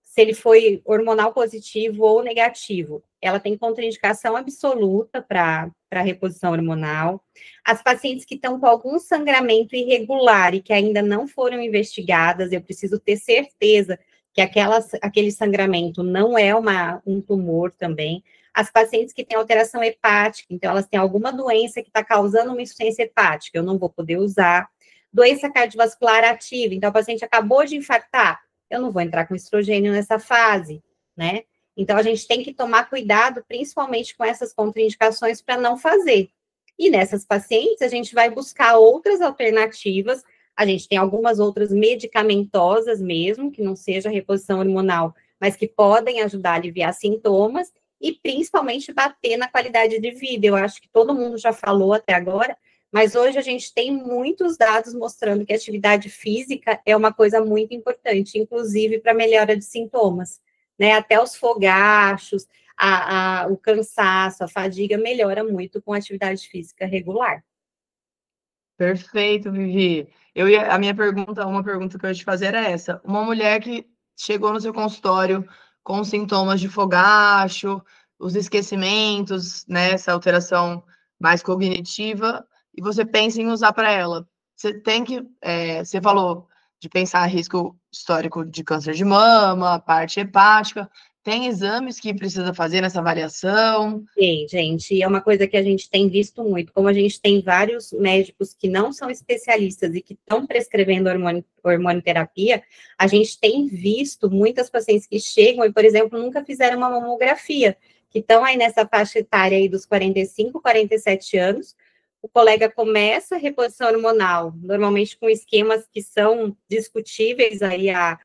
se ele foi hormonal positivo ou negativo, ela tem contraindicação absoluta para reposição hormonal. As pacientes que estão com algum sangramento irregular e que ainda não foram investigadas, eu preciso ter certeza que aquele sangramento não é um tumor também. As pacientes que têm alteração hepática, então elas têm alguma doença que está causando uma insuficiência hepática, eu não vou poder usar. Doença cardiovascular ativa, então a paciente acabou de infartar, eu não vou entrar com estrogênio nessa fase, né? Então, a gente tem que tomar cuidado, principalmente com essas contraindicações, para não fazer. E nessas pacientes, a gente vai buscar outras alternativas, a gente tem algumas outras medicamentosas mesmo, que não seja reposição hormonal, mas que podem ajudar a aliviar sintomas, e principalmente bater na qualidade de vida. Eu acho que todo mundo já falou até agora, mas hoje a gente tem muitos dados mostrando que a atividade física é uma coisa muito importante, inclusive para melhora de sintomas, né? Até os fogachos, o cansaço, a fadiga melhora muito com atividade física regular. Perfeito, Vivi. A minha pergunta, uma pergunta que eu ia te fazer era essa. Uma mulher que chegou no seu consultório com sintomas de fogacho, os esquecimentos, né, essa alteração mais cognitiva, e você pensa em usar para ela. Você tem que, você falou de pensar em risco histórico de câncer de mama, parte hepática. Tem exames que precisa fazer nessa avaliação? Sim, gente, e é uma coisa que a gente tem visto muito, como a gente tem vários médicos que não são especialistas e que estão prescrevendo hormonioterapia, a gente tem visto muitas pacientes que chegam e, por exemplo, nunca fizeram uma mamografia, que estão aí nessa faixa etária aí dos 45, 47 anos, o colega começa a reposição hormonal, normalmente com esquemas que são discutíveis aí a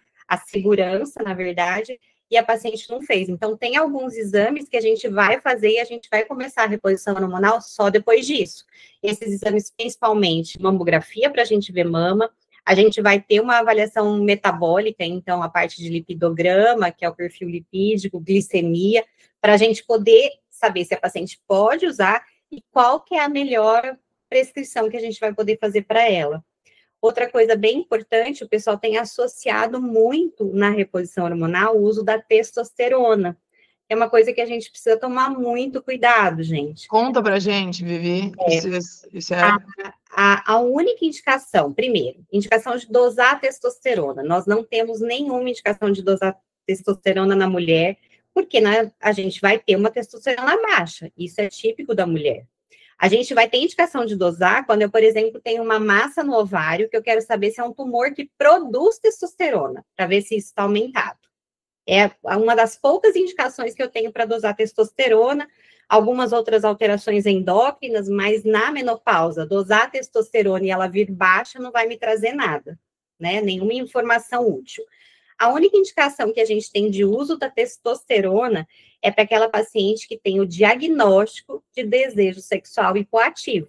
segurança, na verdade, e a paciente não fez. Então, tem alguns exames que a gente vai fazer e a gente vai começar a reposição hormonal só depois disso. Esses exames, principalmente, mamografia para a gente ver mama, a gente vai ter uma avaliação metabólica, então, a parte de lipidograma, que é o perfil lipídico, glicemia, para a gente poder saber se a paciente pode usar e qual que é a melhor prescrição que a gente vai poder fazer para ela. Outra coisa bem importante, o pessoal tem associado muito na reposição hormonal o uso da testosterona. É uma coisa que a gente precisa tomar muito cuidado, gente. Conta pra gente, Vivi. Isso é... A única indicação, primeiro, indicação de dosar testosterona. Nós não temos nenhuma indicação de dosar testosterona na mulher, porque a gente vai ter uma testosterona baixa. Isso é típico da mulher. A gente vai ter indicação de dosar quando eu, por exemplo, tenho uma massa no ovário, que eu quero saber se é um tumor que produz testosterona, para ver se isso está aumentado. É uma das poucas indicações que eu tenho para dosar testosterona, algumas outras alterações endócrinas, mas na menopausa, dosar testosterona e ela vir baixa não vai me trazer nada, né? Nenhuma informação útil. A única indicação que a gente tem de uso da testosterona é para aquela paciente que tem o diagnóstico de desejo sexual hipoativo.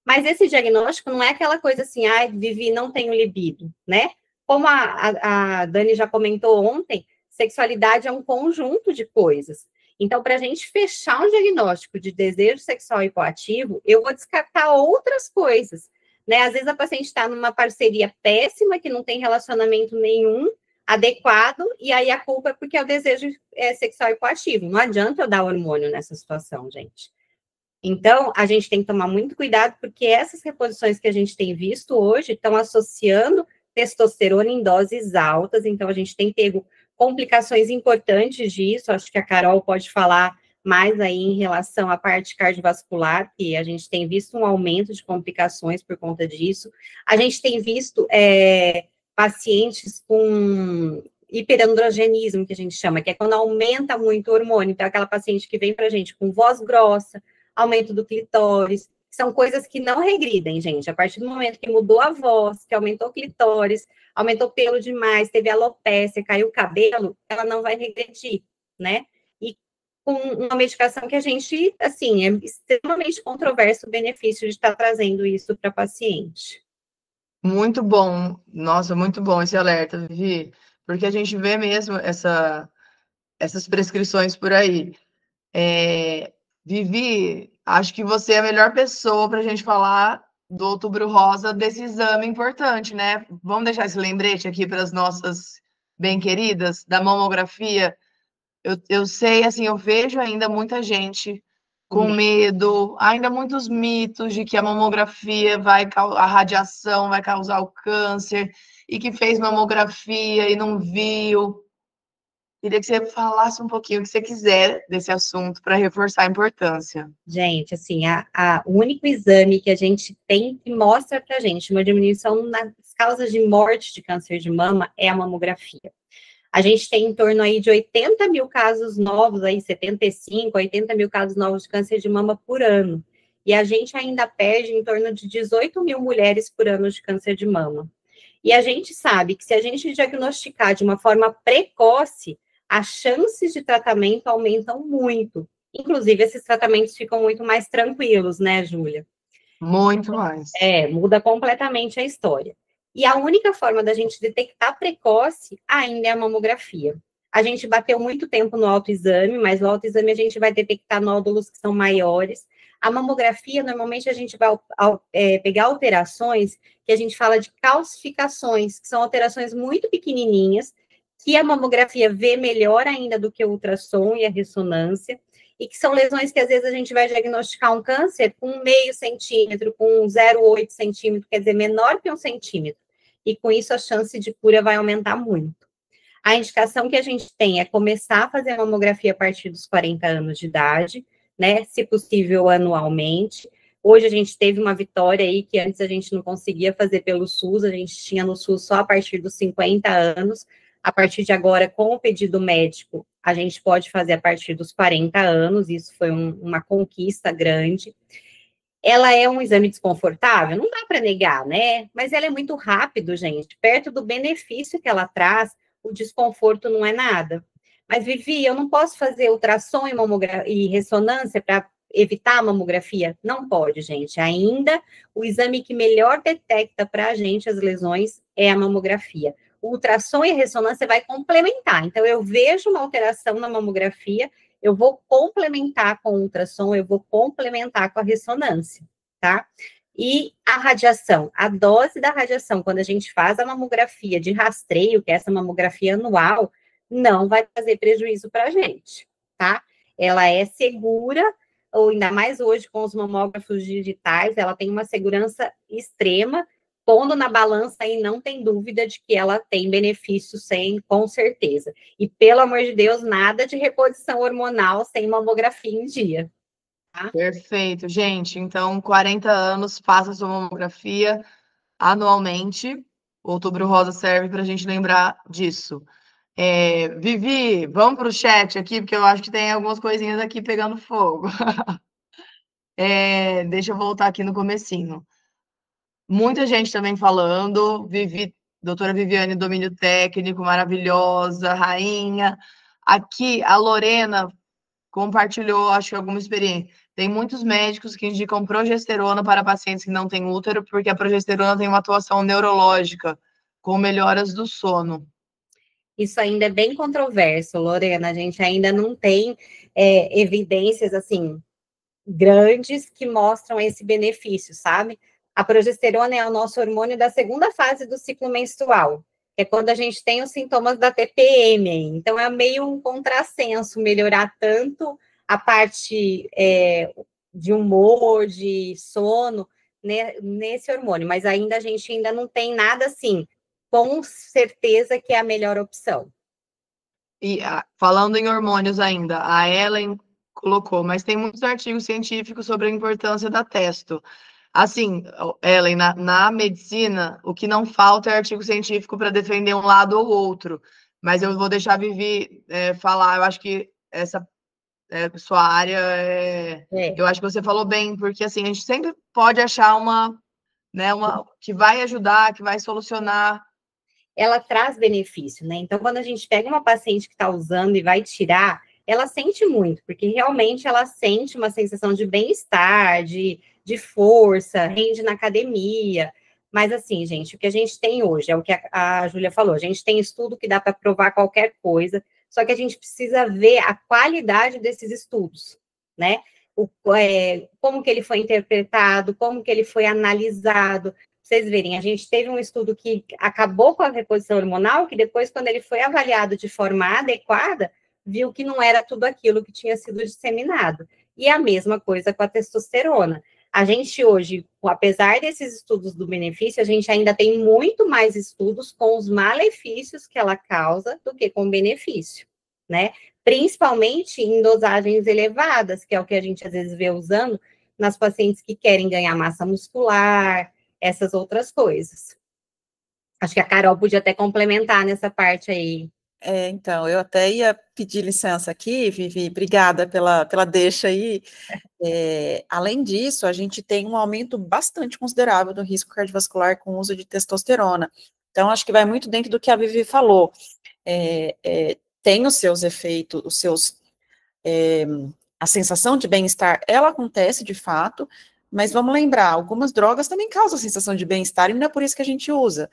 Mas esse diagnóstico não é aquela coisa assim, Vivi, não tenho libido, né? Como a Dani já comentou ontem, sexualidade é um conjunto de coisas. Então, para a gente fechar um diagnóstico de desejo sexual hipoativo, eu vou descartar outras coisas, né? Às vezes a paciente está numa parceria péssima, que não tem relacionamento nenhum, adequado, e aí a culpa é porque é o desejo sexual hipoativo. Não adianta eu dar hormônio nessa situação, gente. Então, a gente tem que tomar muito cuidado, porque essas reposições que a gente tem visto hoje estão associando testosterona em doses altas, então a gente tem pego complicações importantes disso, acho que a Carol pode falar mais aí em relação à parte cardiovascular, que a gente tem visto um aumento de complicações por conta disso. A gente tem visto pacientes com hiperandrogenismo, que a gente chama, que é quando aumenta muito o hormônio. Então, aquela paciente que vem para a gente com voz grossa, aumento do clitóris, são coisas que não regridem, gente. A partir do momento que mudou a voz, que aumentou o clitóris, aumentou o pelo demais, teve alopecia, caiu o cabelo, ela não vai regredir, né? E com uma medicação que a gente, assim, é extremamente controverso o benefício de estar trazendo isso para paciente. Muito bom. Nossa, muito bom esse alerta, Vivi. Porque a gente vê mesmo essas prescrições por aí. Vivi, acho que você é a melhor pessoa para a gente falar do Outubro Rosa, desse exame importante, né? Vamos deixar esse lembrete aqui para as nossas bem-queridas da mamografia. Eu sei, assim, eu vejo ainda muita gente com medo, ainda muitos mitos de que a mamografia a radiação vai causar o câncer, e que fez mamografia e não viu. Queria que você falasse um pouquinho o que você quiser desse assunto para reforçar a importância. Gente, assim, o único exame que a gente tem que mostra para a gente uma diminuição nas causas de morte de câncer de mama é a mamografia. A gente tem em torno aí de 80 mil casos novos, aí 75, 80 mil casos novos de câncer de mama por ano. E a gente ainda perde em torno de 18 mil mulheres por ano de câncer de mama. E a gente sabe que se a gente diagnosticar de uma forma precoce, as chances de tratamento aumentam muito. Inclusive, esses tratamentos ficam muito mais tranquilos, né, Júlia? Muito mais. Muda completamente a história. E a única forma da gente detectar precoce ainda é a mamografia. A gente bateu muito tempo no autoexame, mas no autoexame a gente vai detectar nódulos que são maiores. A mamografia, normalmente, a gente vai pegar alterações que a gente fala de calcificações, que são alterações muito pequenininhas, que a mamografia vê melhor ainda do que o ultrassom e a ressonância, e que são lesões que, às vezes, a gente vai diagnosticar um câncer com 0,5 centímetro, com 0,8 centímetro, quer dizer, menor que 1 centímetro. E, com isso, a chance de cura vai aumentar muito. A indicação que a gente tem é começar a fazer a mamografia a partir dos 40 anos de idade, né, se possível, anualmente. Hoje a gente teve uma vitória aí, que antes a gente não conseguia fazer pelo SUS, a gente tinha no SUS só a partir dos 50 anos. A partir de agora, com o pedido médico, a gente pode fazer a partir dos 40 anos, isso foi uma conquista grande. Ela é um exame desconfortável? Não dá para negar, né? Mas ela é muito rápido, gente. Perto do benefício que ela traz, o desconforto não é nada. Mas, Vivi, eu não posso fazer ultrassom e ressonância para evitar a mamografia? Não pode, gente. Ainda, o exame que melhor detecta para a gente as lesões é a mamografia. O ultrassom e a ressonância vai complementar. Então, eu vejo uma alteração na mamografia, eu vou complementar com o ultrassom, eu vou complementar com a ressonância, tá? E a radiação, a dose da radiação, quando a gente faz a mamografia de rastreio, que é essa mamografia anual, não vai fazer prejuízo para a gente, tá? Ela é segura, ou ainda mais hoje com os mamógrafos digitais, ela tem uma segurança extrema, pondo na balança aí, não tem dúvida de que ela tem benefícios, com certeza. E, pelo amor de Deus, nada de reposição hormonal sem mamografia em dia. Tá? Perfeito, gente. Então, 40 anos, faça sua mamografia anualmente. Outubro Rosa serve para a gente lembrar disso. Vivi, vamos para o chat aqui, porque eu acho que tem algumas coisinhas aqui pegando fogo. Deixa eu voltar aqui no comecinho. Muita gente também falando, doutora Viviane, domínio técnico, maravilhosa, rainha. Aqui, a Lorena compartilhou, acho que alguma experiência. Tem muitos médicos que indicam progesterona para pacientes que não têm útero, porque a progesterona tem uma atuação neurológica, com melhoras do sono. Isso ainda é bem controverso, Lorena. A gente ainda não tem evidências, assim, grandes que mostram esse benefício, sabe? A progesterona é o nosso hormônio da segunda fase do ciclo menstrual, que é quando a gente tem os sintomas da TPM. Então, é meio um contrassenso melhorar tanto a parte de humor, de sono, né, nesse hormônio. Mas ainda a gente ainda não tem nada assim, com certeza que é a melhor opção. E falando em hormônios ainda, a Ellen colocou, mas tem muitos artigos científicos sobre a importância da testo. Assim, Ellen, na medicina, o que não falta é artigo científico para defender um lado ou outro. Mas eu vou deixar a Vivi falar. Eu acho que essa sua área eu acho que você falou bem, porque assim, a gente sempre pode achar uma que vai ajudar, que vai solucionar. Ela traz benefício, né? Então, quando a gente pega uma paciente que está usando e vai tirar, ela sente muito, porque realmente ela sente uma sensação de bem-estar, de força, rende na academia. Mas, assim, gente, o que a gente tem hoje é o que a Júlia falou: a gente tem estudo que dá para provar qualquer coisa, Só que a gente precisa ver a qualidade desses estudos, né? Como que ele foi interpretado, como que ele foi analisado. Vocês verem, a gente teve um estudo que acabou com a reposição hormonal, que depois, quando ele foi avaliado de forma adequada, viu que não era tudo aquilo que tinha sido disseminado. E a mesma coisa com a testosterona. A gente hoje, apesar desses estudos do benefício, a gente ainda tem muito mais estudos com os malefícios que ela causa do que com benefício, né? Principalmente em dosagens elevadas, que é o que a gente às vezes vê usando nas pacientes que querem ganhar massa muscular, essas outras coisas. Acho que a Carol podia até complementar nessa parte aí. Então, eu até ia pedir licença aqui, Vivi, obrigada pela deixa aí. Além disso, a gente tem um aumento bastante considerável do risco cardiovascular com o uso de testosterona. Então, acho que vai muito dentro do que a Vivi falou. Tem os seus efeitos, a sensação de bem-estar, ela acontece de fato, mas vamos lembrar, algumas drogas também causam a sensação de bem-estar e não é por isso que a gente usa.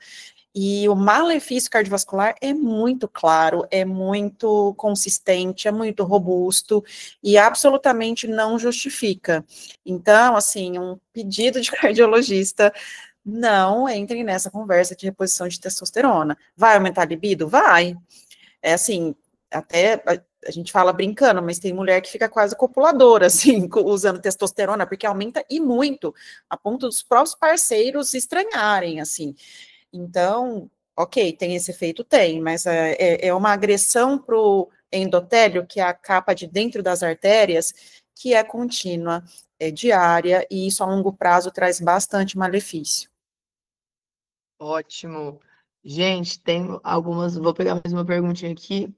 E o malefício cardiovascular é muito claro, é muito consistente, é muito robusto e absolutamente não justifica. Então, assim, um pedido de cardiologista, não entrem nessa conversa de reposição de testosterona. Vai aumentar a libido? Vai. É assim, até a gente fala brincando, mas tem mulher que fica quase copuladora, assim, usando testosterona, porque aumenta e muito, a ponto dos próprios parceiros estranharem, assim. Então, ok, tem esse efeito? Tem, mas é uma agressão para o endotélio, que é a capa de dentro das artérias, que é contínua, é diária, e isso a longo prazo traz bastante malefício. Ótimo. Gente, tem algumas, vou pegar mais uma perguntinha aqui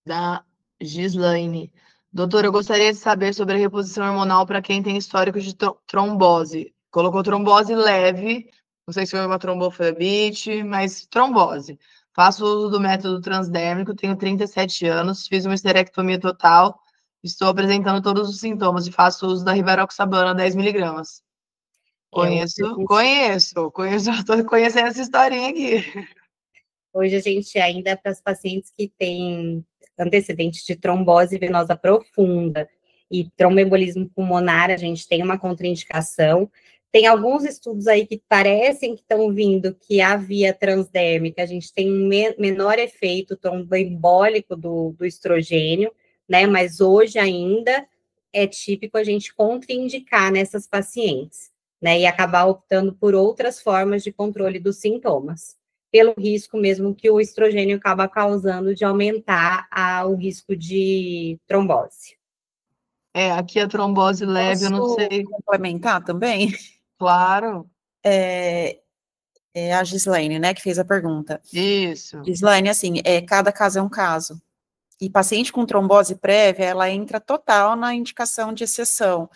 da Gislaine. Doutora, eu gostaria de saber sobre a reposição hormonal para quem tem histórico de trombose. Colocou trombose leve, não sei se foi uma tromboflebite, mas trombose. Faço uso do método transdérmico, tenho 37 anos, fiz uma esterectomia total, estou apresentando todos os sintomas e faço uso da rivaroxabana 10 miligramas. Conheço, estou conhecendo essa historinha aqui. Hoje a gente ainda, para as pacientes que têm antecedentes de trombose venosa profunda e tromboembolismo pulmonar, a gente tem uma contraindicação. Tem alguns estudos aí que parecem que estão vindo que a via transdérmica, a gente tem um menor efeito tromboembólico do estrogênio, né? Mas hoje ainda é típico a gente contraindicar nessas pacientes, né? E acabar optando por outras formas de controle dos sintomas, pelo risco mesmo que o estrogênio acaba causando de aumentar o risco de trombose. Aqui a trombose leve, eu não sei. Complementar também? Claro. É a Gislaine, né, que fez a pergunta. Isso. Gislaine, assim, cada caso é um caso. E paciente com trombose prévia, ela entra total na indicação de exceção.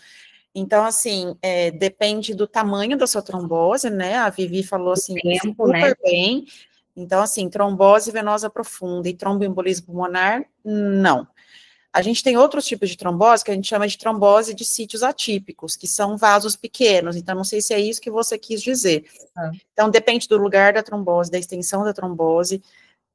Então, assim, depende do tamanho da sua trombose, né? A Vivi falou assim, tempo, super né? bem. Então, assim, trombose venosa profunda e tromboembolismo pulmonar, não. A gente tem outros tipos de trombose que a gente chama de trombose de sítios atípicos, que são vasos pequenos. Então, não sei se é isso que você quis dizer. Então, depende do lugar da trombose, da extensão da trombose.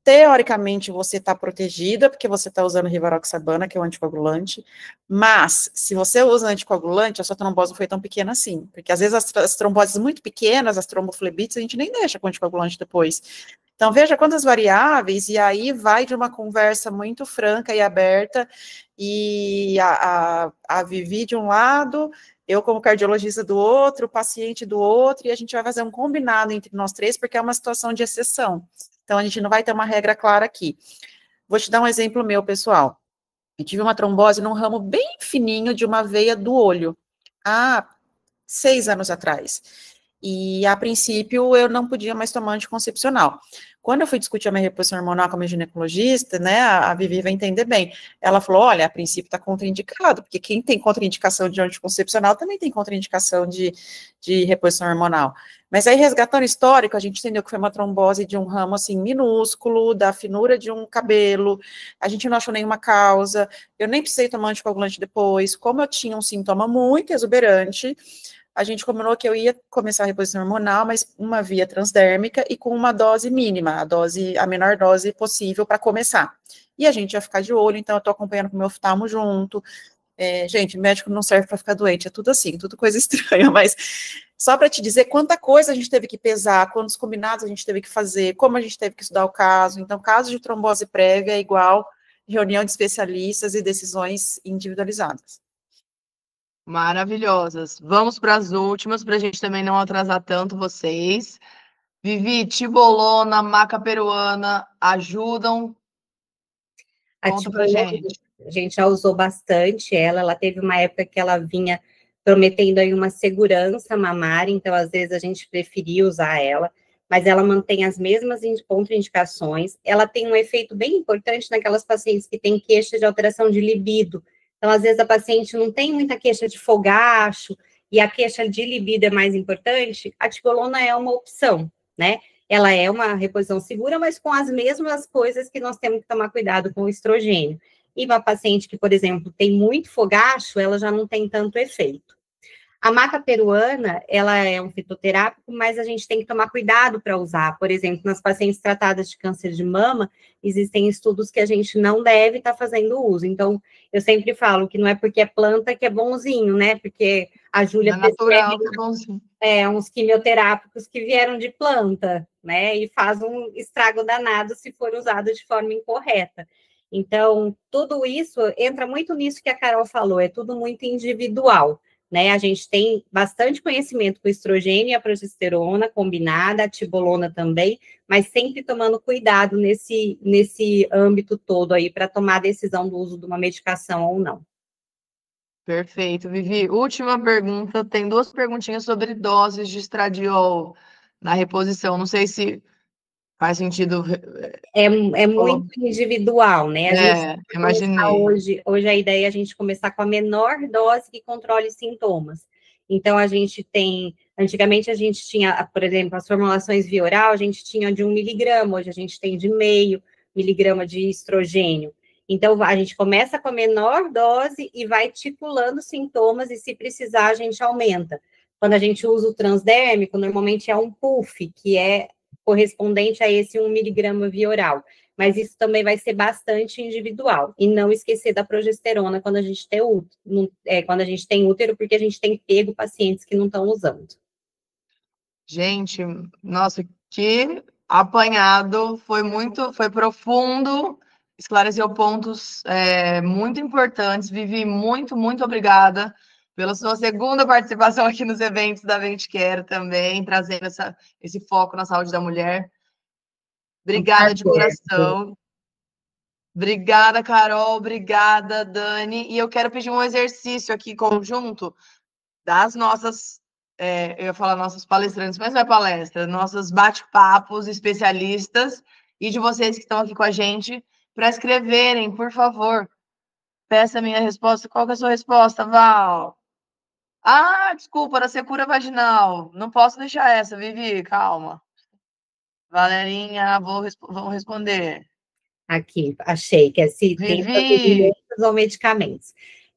Teoricamente, você está protegida, porque você está usando rivaroxabana, que é o anticoagulante, mas, se você usa anticoagulante, a sua trombose não foi tão pequena assim, porque às vezes as tromboses muito pequenas, as tromboflebites, a gente nem deixa com anticoagulante depois. Então, veja quantas variáveis, e aí vai de uma conversa muito franca e aberta, e a Vivi de um lado, eu como cardiologista do outro, o paciente do outro, e a gente vai fazer um combinado entre nós três, porque é uma situação de exceção. Então, a gente não vai ter uma regra clara aqui. Vou te dar um exemplo meu, pessoal. Eu tive uma trombose num ramo bem fininho de uma veia do olho, há 6 anos atrás. E, a princípio, eu não podia mais tomar anticoncepcional. Quando eu fui discutir a minha reposição hormonal com a minha ginecologista, né, a Vivi vai entender bem, ela falou, olha, a princípio está contraindicado, porque quem tem contraindicação de anticoncepcional também tem contraindicação de reposição hormonal. Mas aí, resgatando o histórico, a gente entendeu que foi uma trombose de um ramo, assim, minúsculo, da finura de um cabelo, a gente não achou nenhuma causa, eu nem precisei tomar anticoagulante depois, como eu tinha um sintoma muito exuberante, a gente combinou que eu ia começar a reposição hormonal, mas uma via transdérmica e com uma dose mínima, a menor dose possível para começar. E a gente ia ficar de olho, então eu tô acompanhando com o meu oftalmo junto. Gente, médico não serve para ficar doente, é tudo assim, tudo coisa estranha, mas só para te dizer quanta coisa a gente teve que pesar, quantos combinados a gente teve que fazer, como a gente teve que estudar o caso. Então, caso de trombose prévia é igual reunião de especialistas e decisões individualizadas. Maravilhosas. Vamos para as últimas, para a gente também não atrasar tanto vocês. Vivi, tibolona, maca peruana, ajudam? A Conta pra tibolona, gente. a gente já usou bastante ela teve uma época que ela vinha prometendo aí uma segurança mamária, então às vezes a gente preferia usar ela, mas ela mantém as mesmas contraindicações, ela tem um efeito bem importante naquelas pacientes que têm queixa de alteração de libido, então às vezes a paciente não tem muita queixa de fogacho, e a queixa de libido é mais importante, a tibolona é uma opção, né? Ela é uma reposição segura, mas com as mesmas coisas que nós temos que tomar cuidado com o estrogênio. E uma paciente que, por exemplo, tem muito fogacho, ela já não tem tanto efeito. A maca peruana, ela é um fitoterápico, mas a gente tem que tomar cuidado para usar. Por exemplo, nas pacientes tratadas de câncer de mama, existem estudos que a gente não deve estar fazendo uso. Então, eu sempre falo que não é porque é planta que é bonzinho, né? Porque a Júlia É natural, que é bonzinho. uns quimioterápicos que vieram de planta, né? E faz um estrago danado se for usado de forma incorreta. Então, tudo isso entra muito nisso que a Carol falou, é tudo muito individual, né? A gente tem bastante conhecimento com o estrogênio e a progesterona combinada, a tibolona também, mas sempre tomando cuidado nesse âmbito todo aí para tomar a decisão do uso de uma medicação ou não. Perfeito, Vivi. Última pergunta. Tem 2 perguntinhas sobre doses de estradiol na reposição. Não sei se faz sentido. É muito individual, né? A gente Imaginei. hoje a ideia é a gente começar com a menor dose que controle sintomas. Então, a gente tem, antigamente a gente tinha, por exemplo, as formulações via oral, a gente tinha de 1 miligrama, hoje a gente tem de meio miligrama de estrogênio. Então, a gente começa com a menor dose e vai tipulando sintomas, e se precisar, a gente aumenta. Quando a gente usa o transdérmico, normalmente é um puff, que é correspondente a esse 1 miligrama via oral. Mas isso também vai ser bastante individual. E não esquecer da progesterona quando a gente tem útero, porque a gente tem pego pacientes que não estão usando. Gente, nossa, que apanhado, foi profundo, esclareceu pontos muito importantes. Vivi, muito obrigada pela sua segunda participação aqui nos eventos da Ventquer também, trazendo esse foco na saúde da mulher. Obrigada de coração. Obrigada, Carol. Obrigada, Dani. E eu quero pedir um exercício aqui conjunto das nossas, eu ia falar nossas palestrantes, mas não é palestra, nossos bate-papos especialistas e de vocês que estão aqui com a gente para escreverem, por favor. Peça a minha resposta. Qual que é a sua resposta, Val? Ah, desculpa, da secura vaginal. Não posso deixar essa, Vivi, calma. Valerinha, vamos responder. Aqui, achei, que é se tem Vivi! ou medicamentos.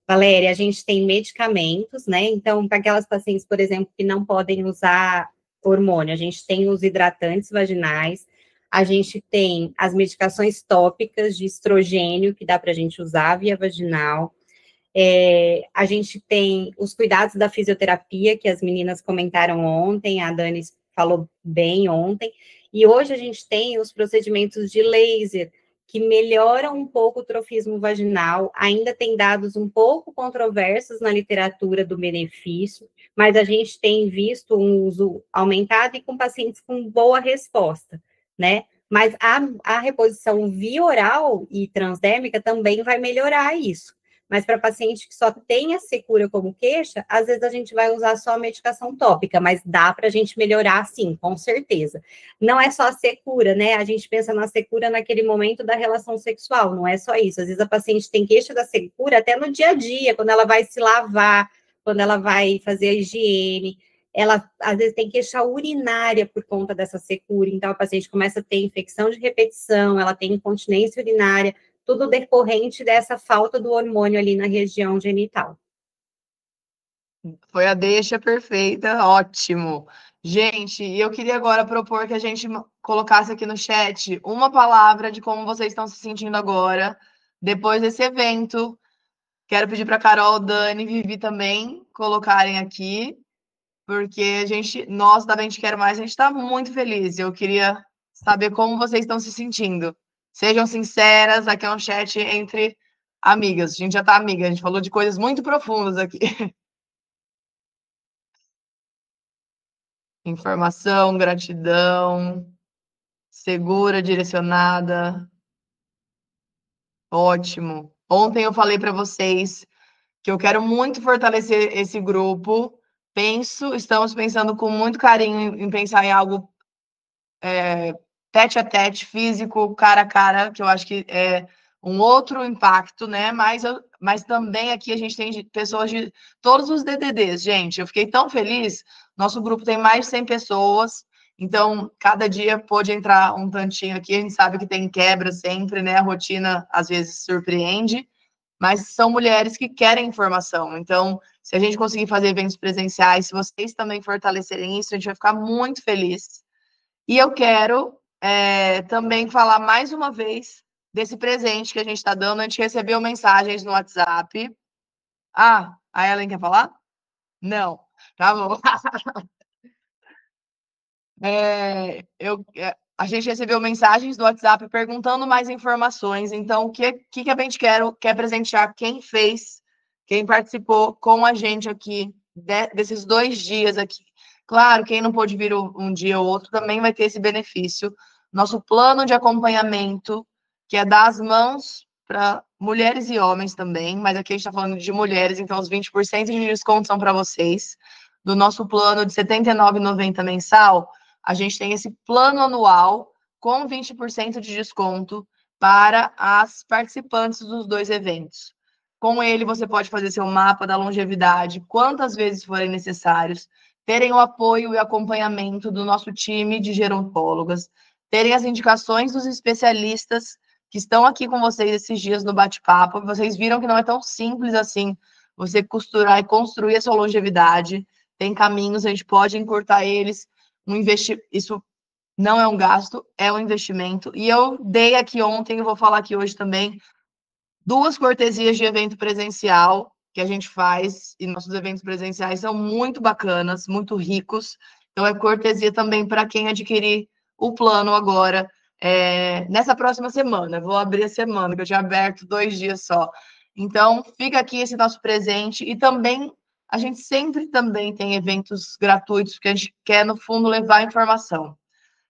Valéria, a gente tem medicamentos, né? Então, para aquelas pacientes, por exemplo, que não podem usar hormônio, a gente tem os hidratantes vaginais, a gente tem as medicações tópicas de estrogênio, que dá para a gente usar via vaginal. A gente tem os cuidados da fisioterapia, que as meninas comentaram ontem, a Dani falou bem ontem, e hoje a gente tem os procedimentos de laser, que melhoram um pouco o trofismo vaginal, ainda tem dados um pouco controversos na literatura do benefício, mas a gente tem visto um uso aumentado e com pacientes com boa resposta, né? Mas a reposição via oral e transdérmica também vai melhorar isso. Mas para paciente que só tem a secura como queixa, às vezes a gente vai usar só a medicação tópica, mas dá para a gente melhorar sim, com certeza. Não é só a secura, né? A gente pensa na secura naquele momento da relação sexual, não é só isso. Às vezes a paciente tem queixa da secura até no dia a dia, quando ela vai se lavar, quando ela vai fazer a higiene. Ela, às vezes, tem queixa urinária por conta dessa secura, então a paciente começa a ter infecção de repetição, ela tem incontinência urinária, tudo decorrente dessa falta do hormônio ali na região genital. Foi a deixa perfeita, ótimo. Gente, e eu queria agora propor que a gente colocasse aqui no chat uma palavra de como vocês estão se sentindo agora, depois desse evento. Quero pedir para Carol, Dani, Vivi também colocarem aqui, porque nós da Bem Te Quero Mais, a gente está muito feliz. Eu queria saber como vocês estão se sentindo. Sejam sinceras, aqui é um chat entre amigas. A gente já está amiga, a gente falou de coisas muito profundas aqui. Informação, gratidão, segura, direcionada. Ótimo. Ontem eu falei para vocês que eu quero muito fortalecer esse grupo. Estamos pensando com muito carinho em pensar em algo tete a tete, físico, cara a cara, que eu acho que é um outro impacto, né? Mas também aqui a gente tem pessoas de todos os DDDs, gente. Eu fiquei tão feliz. Nosso grupo tem mais de 100 pessoas, então cada dia pode entrar um tantinho aqui. A gente sabe que tem quebra sempre, né? A rotina às vezes surpreende, mas são mulheres que querem informação. Então, se a gente conseguir fazer eventos presenciais, se vocês também fortalecerem isso, a gente vai ficar muito feliz. E eu quero também falar mais uma vez desse presente que a gente está dando. A gente recebeu mensagens no WhatsApp. Ah, a Ellen quer falar? Não, tá bom. A gente recebeu mensagens do WhatsApp perguntando mais informações. Então, o que a gente quer presentear quem fez, quem participou com a gente aqui, desses 2 dias aqui. Claro, quem não pôde vir um dia ou outro também vai ter esse benefício. Nosso plano de acompanhamento, que é dar as mãos para mulheres e homens também, mas aqui a gente está falando de mulheres, então os 20% de desconto são para vocês. Do nosso plano de R$ 79,90 mensal, a gente tem esse plano anual com 20% de desconto para as participantes dos 2 eventos. Com ele, você pode fazer seu mapa da longevidade quantas vezes forem necessários, terem o apoio e acompanhamento do nosso time de gerontólogas, terem as indicações dos especialistas que estão aqui com vocês esses dias no bate-papo. Vocês viram que não é tão simples assim você costurar e construir a sua longevidade. Tem caminhos, a gente pode encurtar eles. Isso não é um gasto, é um investimento. E eu dei aqui ontem, eu vou falar aqui hoje também, 2 cortesias de evento presencial que a gente faz, e nossos eventos presenciais são muito bacanas, muito ricos. Então, é cortesia também para quem adquirir o plano agora, nessa próxima semana. Vou abrir a semana, que eu tinha aberto 2 dias só. Então, fica aqui esse nosso presente. E também, a gente sempre também tem eventos gratuitos, porque a gente quer, no fundo, levar informação.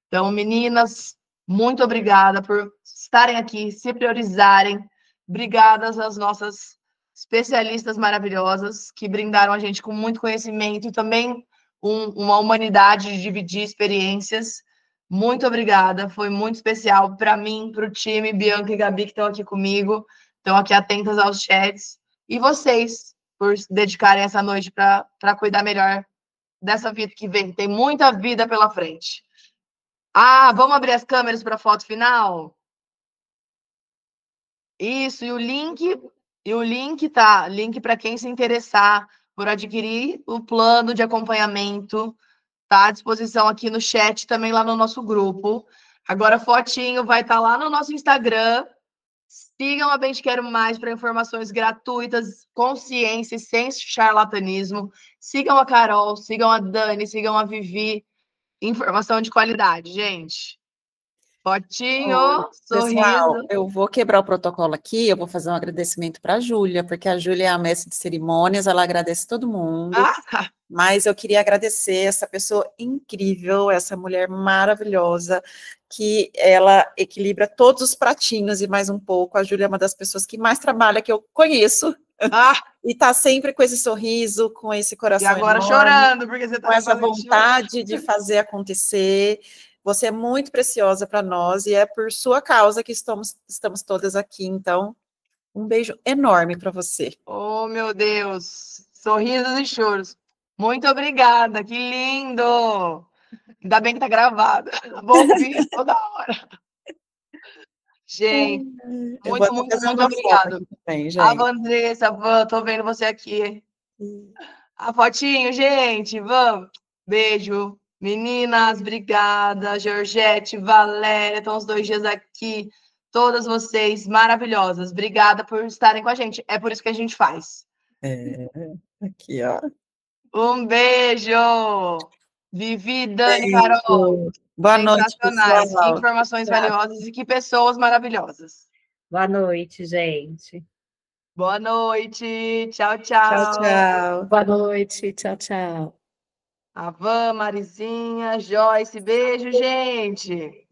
Então, meninas, muito obrigada por estarem aqui, se priorizarem. Obrigadas às nossas especialistas maravilhosas que brindaram a gente com muito conhecimento e também uma humanidade de dividir experiências. Muito obrigada, foi muito especial para mim, para o time, Bianca e Gabi, que estão aqui comigo, estão aqui atentas aos chats, e vocês, por se dedicarem essa noite para cuidar melhor dessa vida que vem. Tem muita vida pela frente. Ah, vamos abrir as câmeras para a foto final? Isso, link para quem se interessar por adquirir o plano de acompanhamento, tá à disposição aqui no chat, também lá no nosso grupo. Agora, a fotinho vai estar lá no nosso Instagram. Sigam a Bem Te Quero Mais para informações gratuitas, com ciência e sem charlatanismo. Sigam a Carol, sigam a Dani, sigam a Vivi. Informação de qualidade, gente. Fotinho, Pessoal, sorriso. eu vou quebrar o protocolo aqui, eu vou fazer um agradecimento para a Júlia, porque a Júlia é a mestre de cerimônias, ela agradece todo mundo, mas eu queria agradecer essa pessoa incrível, essa mulher maravilhosa, que ela equilibra todos os pratinhos e mais um pouco. A Júlia é uma das pessoas que mais trabalha, que eu conheço, e está sempre com esse sorriso, com esse coração e agora enorme, chorando, porque você está com essa vontade de fazer acontecer. Você é muito preciosa para nós e é por sua causa que estamos todas aqui. Então, um beijo enorme para você. Oh, meu Deus. Sorrisos e choros. Muito obrigada. Que lindo. Ainda bem que tá gravado. Vou ouvir toda hora. Gente, muito obrigado. Também, gente. A Vanessa, tô vendo você aqui. A fotinho, gente, vamos. Beijo. Meninas, obrigada. Georgette, Valéria, estão os 2 dias aqui. Todas vocês maravilhosas. Obrigada por estarem com a gente. É por isso que a gente faz. Aqui, ó. Um beijo. Vivi, Dani, Carol. Boa noite, Sensacionais. Que pessoal. informações valiosas e que pessoas maravilhosas. Boa noite, gente. Boa noite. Tchau, Tchau, tchau. Boa noite. Tchau, tchau. Avan, Marizinha, Joyce. Beijo, gente.